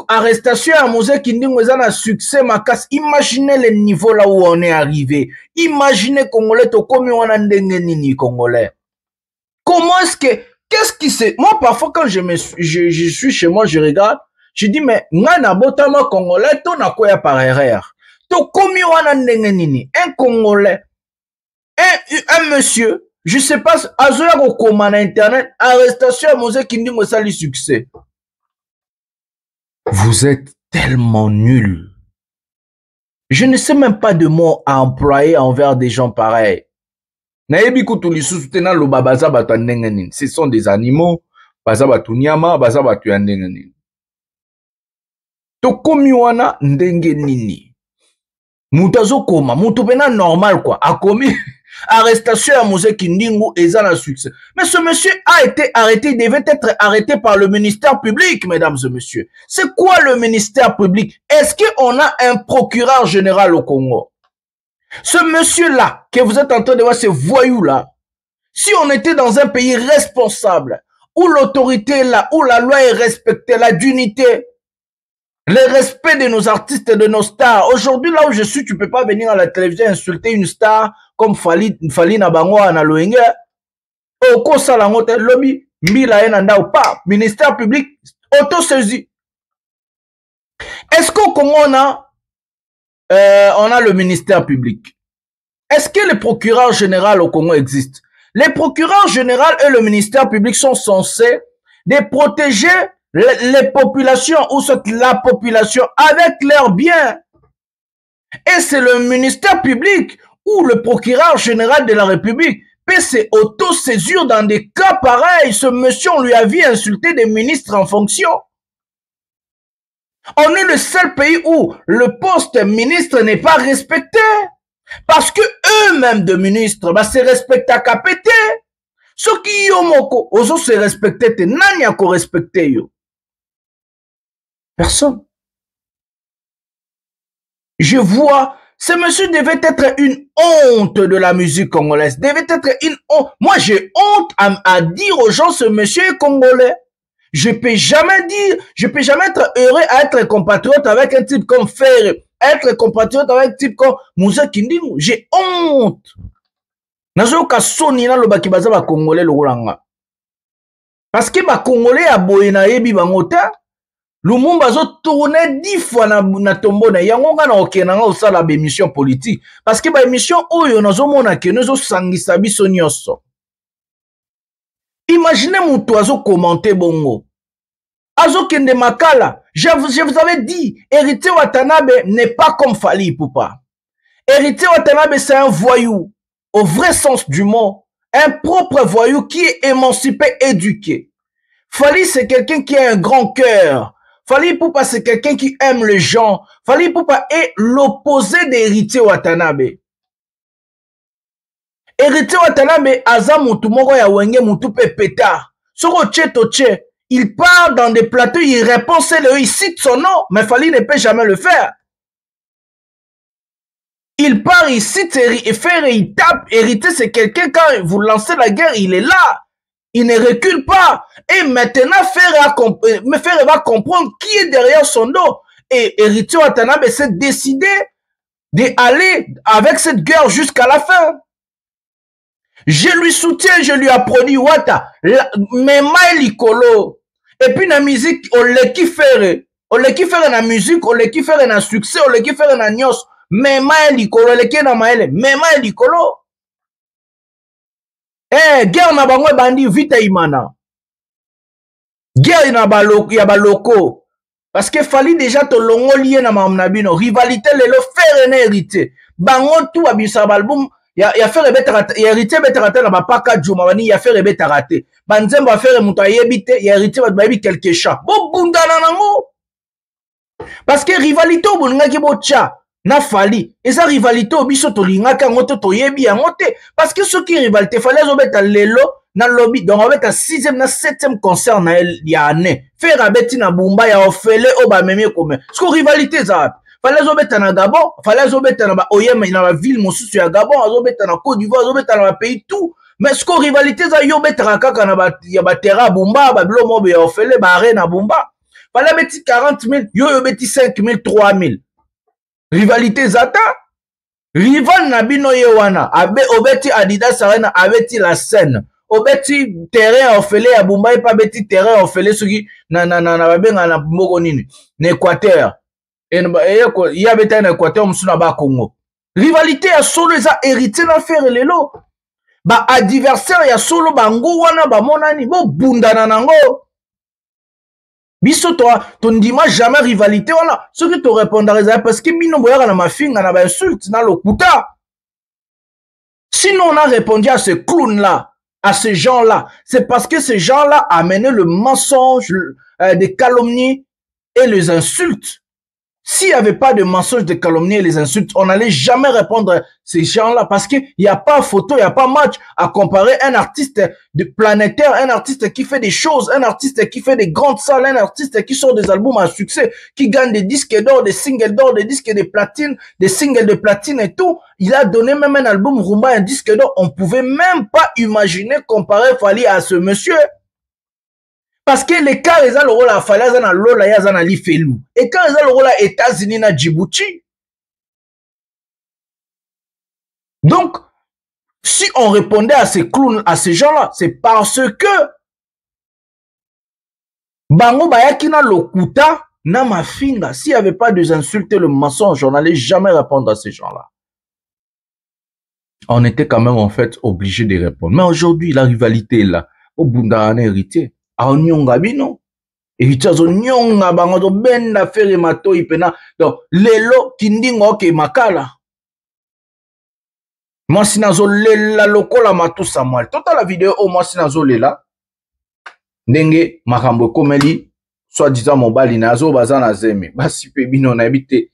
arrestation à Mose Kinding, un succès, ma casse. Imaginez le niveau là où on est arrivé. Imaginez Congolais, comme on a nini Congolais. Comment est-ce que, qu'est-ce qui c'est? Moi, parfois, quand je suis chez moi, je regarde, je dis, mais, ngana botama Congolais, ton a quoi par erreur? To komi wana nini? Un Congolais. Un monsieur, je sais pas, Azoya Kokoma na internet, arrestation à Mose Kinding me sali succès. Vous êtes tellement nuls. Je ne sais même pas de mots à employer envers des gens pareils. Ce sont des animaux. Tokomi wana ndenge nini. Mutazo koma, mutu pena normal quoi. A commis arrestation à Mose Kindingu et ça a succès. Mais ce monsieur a été arrêté, il devait être arrêté par le ministère public, mesdames et messieurs. C'est quoi le ministère public? Est-ce qu'on a un procureur général au Congo? Ce monsieur-là, que vous êtes en train de voir, ce voyou-là, si on était dans un pays responsable, où l'autorité est là, où la loi est respectée, la dignité, le respect de nos artistes et de nos stars. Aujourd'hui, là où je suis, tu peux pas venir à la télévision insulter une star comme Fally Nabango na Loenge. Oko salangote lobby, mila enanda ou pas. Ministère public, auto-saisi. Est-ce qu'au Congo on a le ministère public? Est-ce que le procureur général au Congo existe? Les procureurs généraux et le ministère public sont censés de protéger les populations ou la population avec leurs biens. Et c'est le ministère public ou le procureur général de la République peut s'auto-saisir dans des cas pareils. Ce monsieur, on lui a vu insulter des ministres en fonction. On est le seul pays où le poste ministre n'est pas respecté. Parce que eux-mêmes de ministres, bah, c'est respecté à KPT. Ceux qui y ont oso se respecté, nani a respecté yo. Personne. Je vois, ce monsieur devait être une honte de la musique congolaise. Devait être une honte. Moi, j'ai honte à dire aux gens, ce monsieur est congolais. Je peux jamais être heureux à être compatriote avec un type comme Ferre, être compatriote avec un type comme Moussa Kindimu. J'ai honte. Nazo ka soni na lobaki baza ba congolais loranga. Parce que ba congolais a boye na yebi bangota. Lumumba zo tourner 10 fois na tombo na yango nga na okenanga osala ba émission politique. Parce que ba émission oyo nazo mona ke nazo sangisa biso nyonso. Imaginez mutu azo commenter bongo. Azo kende makala. Je vous avais dit, Héritier Watanabe n'est pas comme Fally Ipupa. Héritier Watanabe, c'est un voyou. Au vrai sens du mot. Un propre voyou qui est émancipé, éduqué. Fally, c'est quelqu'un qui a un grand cœur. Fally Ipupa, c'est quelqu'un qui aime les gens. Fally Ipupa est l'opposé d'Héritier Watanabe. Héritier Watanabe, aza mutu moko ya wenge mutu pe pétard. Soko tche to tche. Il part dans des plateaux, il répond, il cite son nom, mais Fally ne peut jamais le faire. Il part, il cite, il tape. Héritier, c'est quelqu'un, quand vous lancez la guerre, il est là. Il ne recule pas. Et maintenant, Ferre va comprendre qui est derrière son dos. Et Héritier Watanabe s'est décidé d'aller avec cette guerre jusqu'à la fin. Je lui soutiens, je lui applaudis, Wata. Mais Maïlikolo. Et puis, la musique, on l'équipe faire. On l'équipe faire la musique, on l'équipe faire un succès, on l'équipe faire un nyos. Mais Maïlikolo, l'équipe na Maïle. Mais Maïlikolo. Eh, guerre na bango bandi vite imana. Guerre na baloko. Parce que Fally déjà to longo lié na mamnabino. Rivalité lelo faire un héritier. Bango tout abisa album. Ya fait rebeta raté. Ya héritier beta raté na bapaka Juma bani ya fait rebeta raté. Banzembo a fait muta yebite. Ya héritier bat babi quelque chat. Bo bundana nango. Parce que rivalité au bolinga ki bo tcha. Na Fally. Et ça rivalité au biso to linga ka ngoto to yebi ya ngote. Parce que ce qui rivalité fallait obeta lelo na lobby. Donc on va être à 6e na 7e concert na ya année. Faire abeti na bumba ya ofele oba meme comme. Ce que rivalité ça. Fallait obeta na Gabon, fallait obeta na oyem na la ville mosusu ya Gabon, obeta na Côte d'Ivoire, obeta na pays tout. Mais ce que rivalité ça yo beta kaka na ba ya batera bumba ba blo mobe ya ofele ba arena bumba. Fallait beti 40 000, yo beti 5 000, 3 000. Rivalité zata. Rival na bino ye wana, abe obeti Adidas Arena, abeti la scène. Obeti terrain ofele ya bumba et pas beti terrain ofele soki na babenga na mboko nini. Na Équateur. Il y a un Équateur msuna ba Congo. Rivalité ya solo eza héritier na faire lelo. Ba adversaire ya solo bango wana ba monani bo bundana nango. Biso ton dimanche jamais rivalité wana. Ce que tu répondrais parce que bino boyaka na mafinga na ba insulte na lokuta. Sinon on a répondu à ce clown là, à ces gens là, c'est parce que ces gens là amenaient le mensonge, des calomnies et les insultes. S'il n'y avait pas de mensonges, de calomnies et les insultes, on n'allait jamais répondre à ces gens-là parce qu'il n'y a pas photo, il n'y a pas match à comparer un artiste de planétaire, un artiste qui fait des choses, un artiste qui fait des grandes salles, un artiste qui sort des albums à succès, qui gagne des disques d'or, des singles d'or, des disques de platine, des singles de platine et tout. Il a donné même un album Rumba, un disque d'or. On pouvait même pas imaginer comparer Fally à ce monsieur. Parce que les cas, ils ont le rôle à Fally, ils ont le rôle à Lifelu. Et quand ils ont le rôle à États-Unis, à Djibouti. Donc, si on répondait à ces clowns, à ces gens-là, c'est parce que Bango Bayakina Lokuta, na mafinga, s'il n'y avait pas des insultes et le mensonge, on n'allait jamais répondre à ces gens-là. On était quand même en fait obligé de répondre. Mais aujourd'hui, la rivalité est là. Au Bunda, un héritier. A Nyonga bino. Héritier, zo Nyonga bango do ben na fere mato ipena. Donc, lelo kindingo ke makala. Moi, si nazo lela lokola matu Samuel. Tota la vidéo, oh, moi, si nazo lela. Ndenge, makambo komeli. Soit-disant, mobali nazo bazana zeme. Basi pe bino na ebite.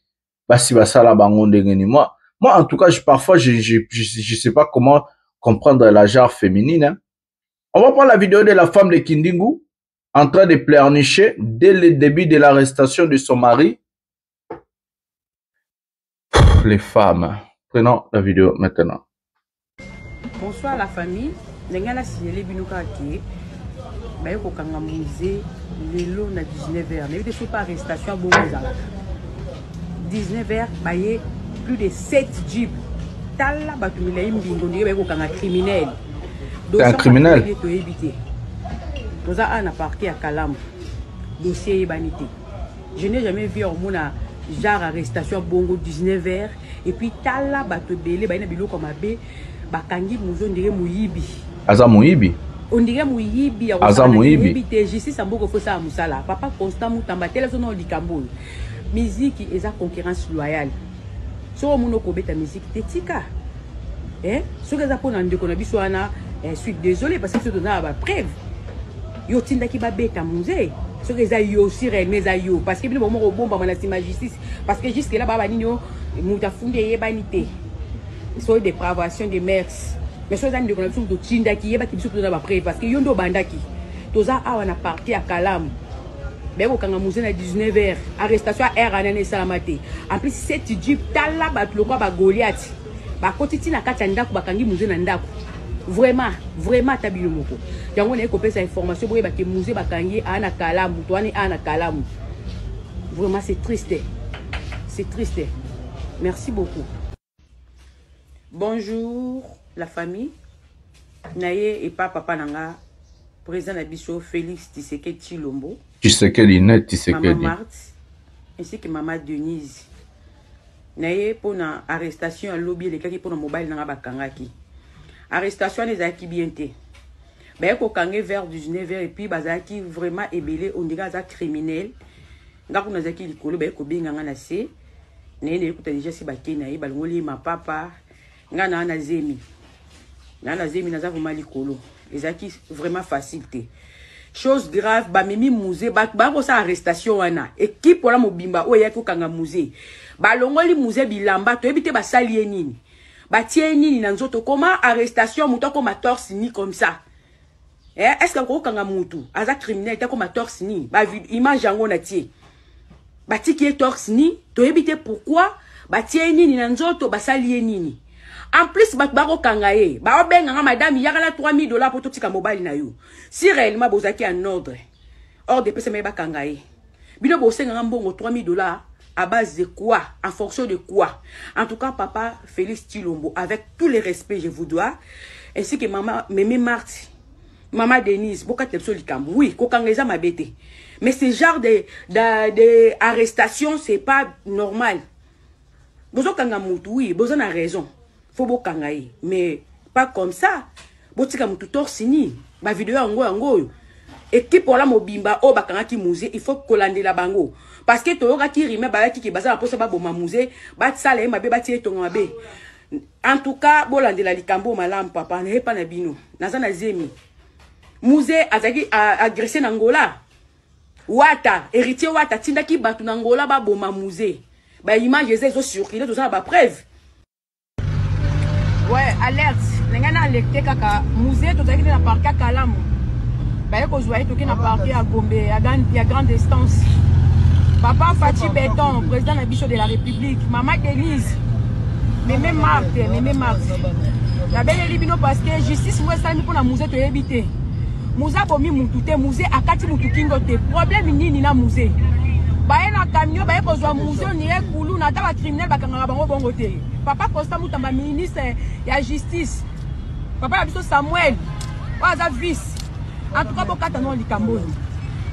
Basi basala bango ndenge ni moi. Moi, en tout cas, parfois, je sais pas comment comprendre la genre féminine. Hein. On va prendre la vidéo de la femme de Kindingu en train de pleurnicher dès le début de l'arrestation de son mari. Les femmes. Prenons la vidéo maintenant. Bonsoir la famille. Nengala signalé binuka ke baye ko kanga musée lelo na 19h. N'avez pas arrestation bon 19h baye plus de 7 jeeps. Tala batumila imbingo ndiye baye ko kanga criminel. C'est un criminel. Nous avons un parquet à Kalam. Dossier Ibanité. Je n'ai jamais vu au monde genre arrestation bongo 19h et puis tala batobele baina bilo comme abe bakangi muzo ndire muyibi. Aza muyibi. On dirait muyibi ya Aza muyibi. Justice amboko faut ça musala. Papa constant mutamba téléphone likambo. Musique et sa concurrence loyale. So muno ko beta musique tetika. Ce que ça pour ndeko na biso ana je suis désolé parce que c'est donné à la preuve. Yo tinda ki ba beta musée. Ce que ça yo sirène mais ça yo parce que le moment au bon ba la justice parce que jusque là baba nino muta funde yebanité. Soit dépravation des mœurs. Mais soit ndeko na biso to tinda ki yeba ki biso donné ba preuve parce que yo ndo bandaki. Toza a wana parti à Kalam. Ben au kanga musée na 19h arrestation à air anane salamate. En plus 7 jeep tala ba lokwa ba Goliath. Ba kotiti na kati ndako bakangi musée na ndako. Vraiment tabilo moko. Yango na ko pesa information boye ba ke musée bakangi ana Kalamu, toani ana Kalamu. Vraiment c'est triste. C'est triste. Merci beaucoup. Bonjour la famille. Naye et papa nanga président Nabiso Félix Tshisekedi Tshilombo. Tshisekedi net Tshisekedi. Maman Marthe ainsi que maman Denise. Naye pour na arrestation à lobby les kaki pour na mobile nanga bakangaki. Arrestation des acquis bien té. Ben ko kangé vers 19h et puis bazaki vraiment ébélé on dirait ça criminel. Ngako na zaki likolo ben ko benga na se. Nene ko déjà si bakena yi balongoli ma papa ngana na zemi. Na zemi na za vraiment likolo. Les acquis vraiment facilité. Chose grave ba mimi musée ba ko sa arrestation wana. Équipe wala mobimba o ya ko kanga musée. Balongoli musée bilamba to ebité ba salie nini. Batie nini na nzoto comment arrestation muto comme torse ni comme ça. Est-ce que ko kanga mutu aza criminel ta comme torse ni ba image yango na tie. Bati qui est torse ni to ebité pourquoi batie nini na nzoto basalie nini. En plus ba ko kanga ye ba obenga madame yakala $3000 pour tout tika mobile na yo. Si réellement bozaki en ordre de pesa me ba kanga ye. Bino bo senga mbongo $3000 à base de quoi? En fonction de quoi? En tout cas, papa Félix Tshilombo, avec tout le respect, je vous dois, ainsi que maman Mémé Marthe, maman Denise, oui, kokangeza ma bête. Mais ce genre de arrestation, c'est pas normal. Bozo kanga mutu, oui, bozo a raison. Faut bo kangaye, mais pas comme ça. Botika mutu torsini, ba vidéo ango. Équipe pour la mobimba, oh bakanga ki musée, il faut kolande la bango. Parce que toyoka ki rime ba ki baza na posa ba boma musée, ba tsala e mabe ba tie tonga mabe. En tout cas, bolande la likambo malam papa, ne pas na bino. Naza na zemi. Musée azaki agressé na Angola. Wata, héritier Wata tinda ki batu na Angola ba boma musée. Ba image ezo circuler tout ça ba preuve. Ouais, alerte. Ngana alerté kaka musée to zaki na parc Kalamu. Bah, quand je vois tout qui n'a pas à Gombe, il y a grande distance. Papa Fatih Béton, président de la République, maman Denise, Mémé Marthe. La belle libino parce que justice moi ça pour la musée te éviter. Musée bomi mututé musée akati mutukingo te problème nini na musée. Bah na camion bah quand je vois musée ni ekulu na ta criminel bakanga bango bongo te. Papa Costa mutamba ministre ya justice. Papa biso Samuel, waza vice. En tout cas, bokata non likamboni.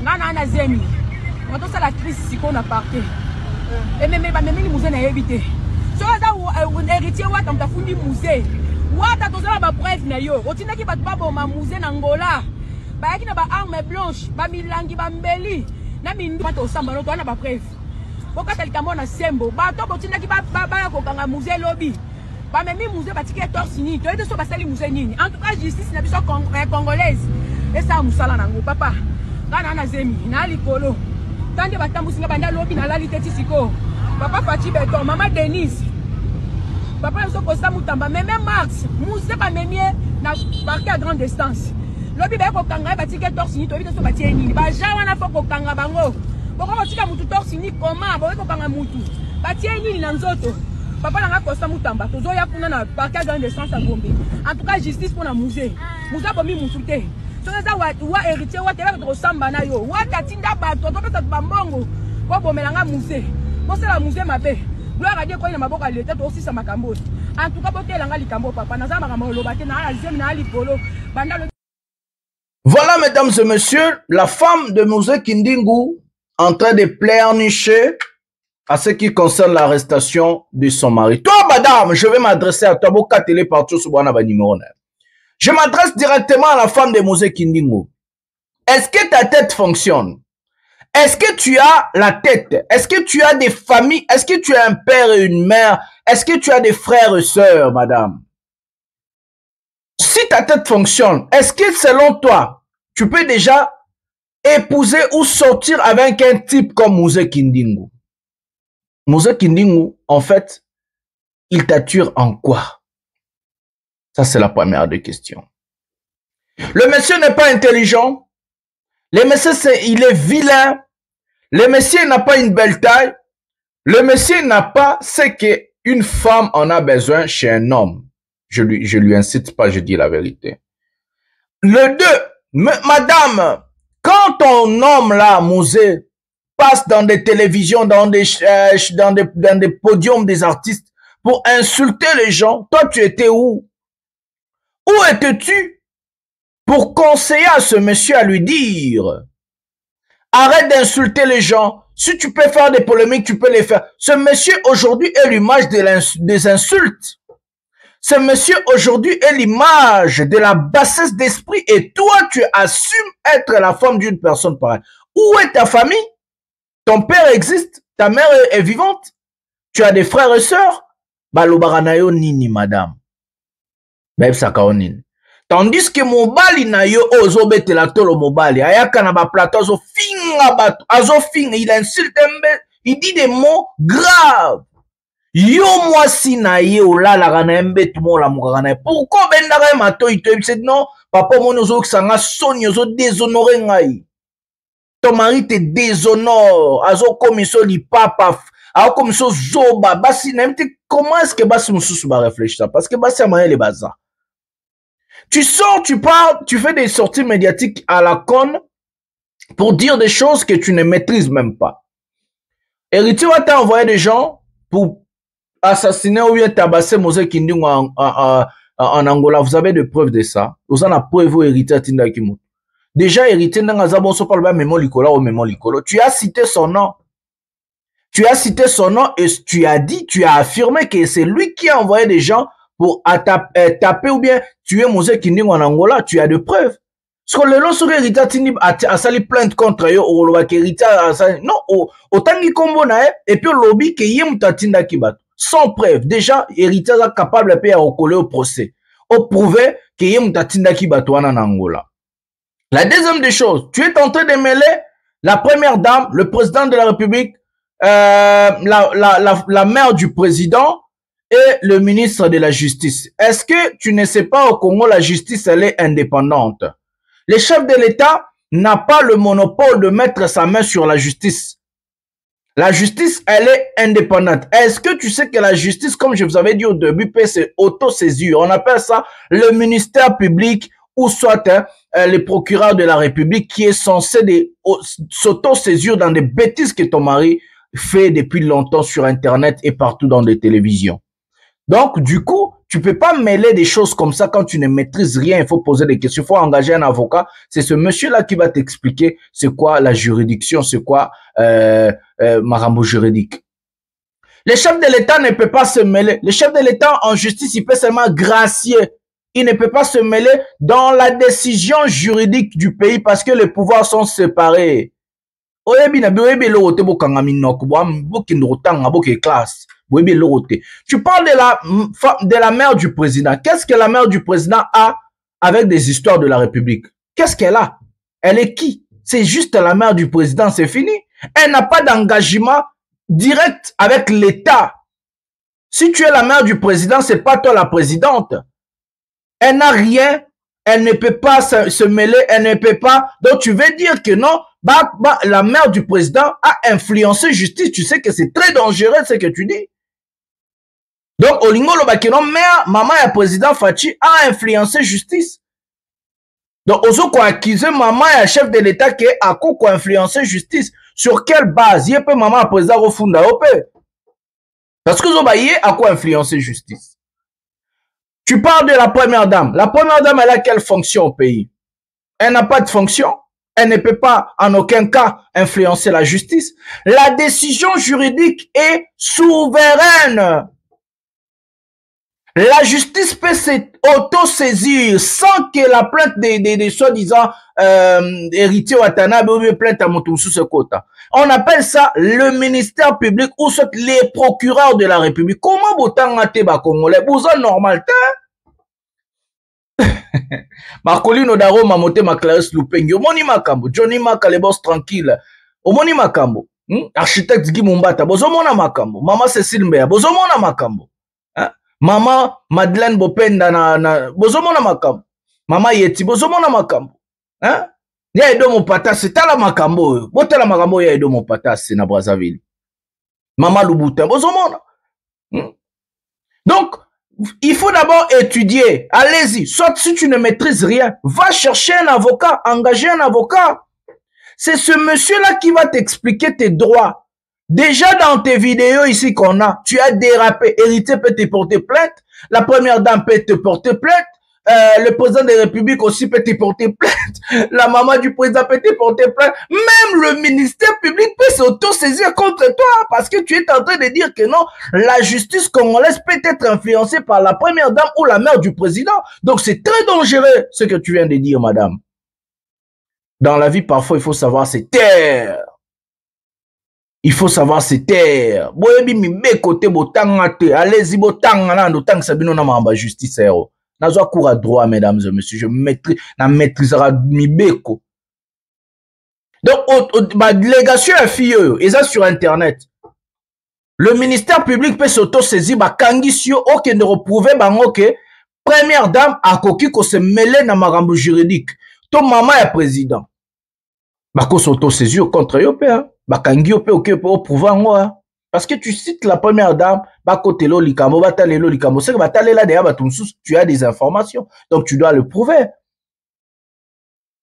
Ngana na zemi. On to la crise si qu'on a parté. Et même ni musée na évité. So ça héritier wa tam ta fundi musée. Wata tozala ba preuve na yo. Otindaki bato ba boma musée na Angola. Bayaki na ba arme blanche, ba milangi ba mbeli. Na mindu bato osamba no to na ba preuve. Bokata likambo na sembo. Bato botindaki ba kokanga musée lobby. Ba memi musée batike torse ni. To ete so basali musée nini. En tout cas justice na biso congolaise. Et ça musala nango papa. Kana na zemi na likolo. Tande batambusinga banda lobby na lali teti siko. Papa Fati Beton, maman Denise. Papa Yoso Costa Moutamba, même Max, Mousse pas même na parquet à grande distance. Lobi ba ko kanga ba ticket torsini to bito so ba tieni. Ba jawana fo ko kanga bango. Boko ko tika mutu torsini comment ba ko kanga mutu. Ba tieni na nzoto. Papa na Costa Moutamba, tozo ya kuna na parquet à grande distance à Gombe. En tout cas justice pour na musée. Moussa bomi musulté. So ça wa héritier wa teba ko samba na yo. Wa tatinda ba to pesa bambongo. Ko bomelanga musée. Bon c'est la musée mabe. Gloire à Dieu quand il m'a beaucoup à l'état aussi ça m'a cambo. En tout cas boté langa likambo papa na za makambo lobate na azem na likolo. Banda le. Voilà, mesdames et messieurs, la femme de Musée Kindingu en train de pleurnicher à ce qui concerne l'arrestation de son mari. Toi, madame, je vais m'adresser à toi. Boka télé partout sur Boana Banimone. Je m'adresse directement à la femme de Musée Kindingu. Est-ce que ta tête fonctionne? Est-ce que tu as la tête? Est-ce que tu as des familles? Est-ce que tu as un père et une mère? Est-ce que tu as des frères et sœurs, madame? Si ta tête fonctionne, est-ce que selon toi, tu peux déjà épouser ou sortir avec un type comme Musée Kindingu? Musée Kindingu, en fait, il t'attire en quoi? Ça, c'est la première des questions. Le monsieur n'est pas intelligent. Le monsieur, il est vilain. Le monsieur n'a pas une belle taille. Le monsieur n'a pas ce qu'une femme en a besoin chez un homme. Je lui incite pas, je dis la vérité. Le 2, madame, quand ton homme là, Musée, passe dans des télévisions, dans des podiums des artistes pour insulter les gens, toi tu étais où? Où étais-tu pour conseiller à ce monsieur à lui dire arrête d'insulter les gens. Si tu peux faire des polémiques, tu peux les faire. Ce monsieur aujourd'hui est l'image des insultes. Ce monsieur aujourd'hui est l'image de la bassesse d'esprit et toi, tu assumes être la femme d'une personne pareille. Où est ta famille? Ton père existe? Ta mère est vivante? Tu as des frères et sœurs? Balobaranayo nini, madame. Beb sakaonine. Tandis que mobali na yo ozobete la tolo mobali. Ayaka na ba plateau azo finga bato. Azo finga, il insulte mbe. Il dit des mots graves. Yo mwasi na ye olala kana mbe tumo la mukana. Pourquoi bendaka mato ito ebise non papa mon ozo kisanga soni ozo déshonorer ngai. Ton mari te déshonore. Azo komiso li papa. Azo komiso zoba. Basi na mte comment est-ce que basi mususu ba réfléchir ça? Parce que basi amaye le bazar. Tu sors, tu parles, tu fais des sorties médiatiques à la conne pour dire des choses que tu ne maîtrises même pas. Héritier t'a envoyé des gens pour assassiner ou bien tabasser Musée Kindingu en Angola. Vous avez des preuves de ça. Vous en avez preuve Héritier Tinda Kimu. Déjà, Héritier Nangazabo so parle pas Memo Likolo ou Memo Likolo. Tu as cité son nom. Tu as cité son nom et tu as dit, tu as affirmé que c'est lui qui a envoyé des gens pour taper ou bien tuer Musée Kindingu en Angola, tu as de preuves. Parce que le long sur Héritier Tinib a sali plainte contre eux, ou le Héritier a sali, non, autant qu'il combo na et puis le lobby que yem tatinda kibat. Sans preuve. Déjà, Héritier est capable de payer recoller au procès. Au prouver que yem tatinda kibat en Angola. La deuxième des choses, tu es en train de mêler la première dame, le président de la République, la mère du président, et le ministre de la Justice. Est-ce que tu ne sais pas au Congo, la justice, elle est indépendante? Le chef de l'État n'a pas le monopole de mettre sa main sur la justice. La justice, elle est indépendante. Est-ce que tu sais que la justice, comme je vous avais dit au début, peut se auto-saisir? On appelle ça le ministère public ou soit le procureur de la République qui est censé s'auto-saisir dans des bêtises que ton mari fait depuis longtemps sur Internet et partout dans des télévisions. Donc, du coup, tu peux pas mêler des choses comme ça quand tu ne maîtrises rien. Il faut poser des questions. Il faut engager un avocat. C'est ce monsieur-là qui va t'expliquer c'est quoi la juridiction, c'est quoi Marambo juridique. Le chef de l'État ne peut pas se mêler. Le chef de l'État en justice, il peut seulement gracier. Il ne peut pas se mêler dans la décision juridique du pays parce que les pouvoirs sont séparés. Tu parles de la mère du président. Qu'est-ce que la mère du président a avec des histoires de la République? Qu'est-ce qu'elle a? Elle est qui? C'est juste la mère du président, c'est fini. Elle n'a pas d'engagement direct avec l'État. Si tu es la mère du président, c'est pas toi la présidente. Elle n'a rien, elle ne peut pas se mêler, elle ne peut pas. Donc tu veux dire que non, la mère du président a influencé justice. Tu sais que c'est très dangereux ce que tu dis. Donc Olingo Lobakeno, mère, maman et président Fachi a influencé justice. Donc ozo ko accuser maman et chef de l'État qui a ko influencé justice. Sur quelle base? Il peut maman président refunda OP. Parce que Zobaye a quoi influencer justice. Tu parles de la première dame. La première dame, elle a quelle fonction au pays? Elle n'a pas de fonction. Elle ne peut pas, en aucun cas, influencer la justice. La décision juridique est souveraine. La justice peut s'auto-saisir sans que la plainte des soi-disant héritiers Watanabe ou plainte à Motumsu se quota. On appelle ça le ministère public ou soit les procureurs de la République. Comment botan ate ba Congolais? Bouzon normal, Marcolino Daro Mamote Maclares Lupengi. Omoni Makambo. Johnny Maka les boss tranquille. Omoni Makambo. Architecte Guy Mumbata. Bozomona Makambo. Maman Cécile Mbea. Bozomona Makambo. Maman Madeleine Bopenda na Bozomona Makambo. Maman Yeti. Bozomona Makambo. Ya edo mopatasi. Tala Makambo. Botala Makambo ya edo mopatasi na Brazzaville. Maman Lubutin. Bozomona. Donc, il faut d'abord étudier. Allez-y. Soit si tu ne maîtrises rien, va chercher un avocat, engager un avocat. C'est ce monsieur-là qui va t'expliquer tes droits. Déjà dans tes vidéos ici qu'on a, tu as dérapé. Héritier peut te porter plainte. La première dame peut te porter plainte. Le président de la République aussi peut te porter plainte. La maman du président peut te porter plainte. Même le ministère public peut s'auto-saisir contre toi parce que tu es en train de dire que non, la justice congolaise peut être influencée par la première dame ou la mère du président. Donc c'est très dangereux ce que tu viens de dire, madame. Dans la vie, parfois, il faut savoir se taire. Il faut savoir se taire. Allez-y, sabino na mamba justice. Nazo cours à droit, mesdames et messieurs. Je maîtrisera mi beko. Donc, ma délégation est fille, et ça sur Internet. Le ministère public peut s'auto-saisir, kangisio, ok, ne reprouver, ok, première dame, a koki ko se mêler na marambo juridique. Ton maman est président. Ko s'auto-saisir contre yopé, kangi yopé, ok, pour pouvoir, moi. Parce que tu cites la première dame, tu as des informations. Donc tu dois le prouver.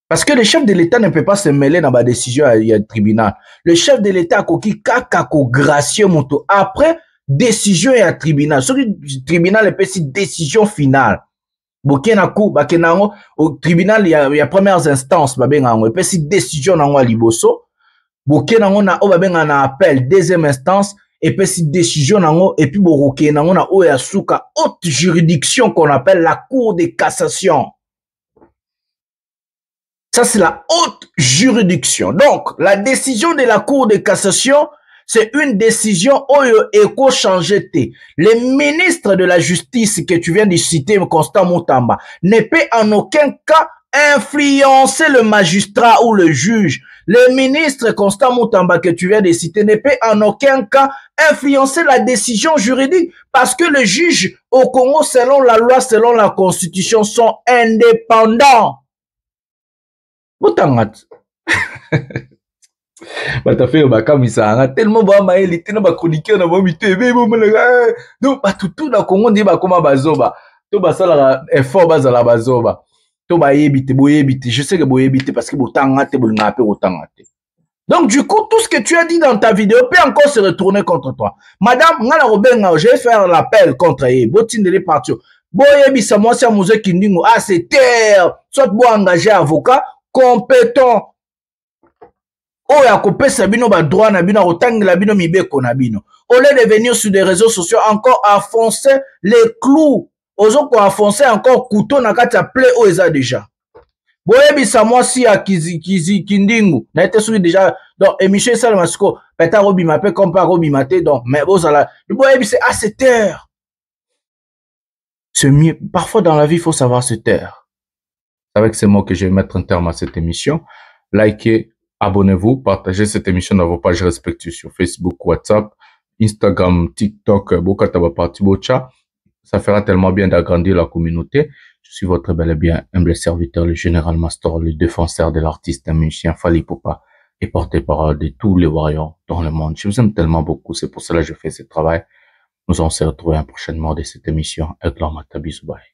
Parce que le chef de l'État ne peut pas se mêler dans ma décision à tribunal. Le chef de l'État a coquille kakako gracieux moto. Après, décision et à tribunal. Sur le tribunal, il peut dire décision finale. Au tribunal, il y a premières instances. Il peut dire décision dans la liboso. On a appel deuxième instance et puis si décision nango et puis boroké nango na oya suka haute juridiction qu'on appelle la cour de cassation. Ça c'est la haute juridiction. Donc la décision de la cour de cassation c'est une décision oyo éco changé. Le ministre de la justice que tu viens de citer Constant Mutamba ne peut en aucun cas influencer le magistrat ou le juge. Le ministre Constant Mutamba que tu viens de citer ne peut en aucun cas influencer la décision juridique parce que les juges au Congo, selon la loi, selon la constitution, sont indépendants. Mutangat. T'as fait tellement chroniqueur donc tout dans Congo dit comment bazoba to basala effort bazala bazoba. Je sais que boyebite parce que donc du coup tout ce que tu as dit dans ta vidéo peut encore se retourner contre toi. Madame je vais faire l'appel contre elle. Botine de partir. Boyebisa moi c'est Mouze Kindingo. Ah c'est terre. Soit bo engager avocat compétent. oyo akopesa bino ba droit na bino akotangela bino mibeko na bino. Au lieu de venir sur des réseaux sociaux encore enfoncer les clous, ozoko enfoncer encore couteau na kati ya plaie oyo eza déjà. Boyebisa mwasi ya kizi kindingu na ete soki déjà donc émission ça le masiko peta robima pe comme pas robima te donc mais bozala boyebisa à se taire. C'est mieux. Parfois dans la vie il faut savoir se taire. C'est avec ces mots que je vais mettre un terme à cette émission. Likez, abonnez-vous, partagez cette émission dans vos pages respectives sur Facebook, WhatsApp, Instagram, TikTok, Bokataba Parti Bocha. Ça fera tellement bien d'agrandir la communauté. Je suis votre bel et bien humble serviteur, le général Mastor, le défenseur de l'artiste, un musicien Fally Ipupa et porte-parole de tous les warriors dans le monde. Je vous aime tellement beaucoup, c'est pour cela que je fais ce travail. Nous allons se retrouver prochainement de cette émission. Et Bisous, bye.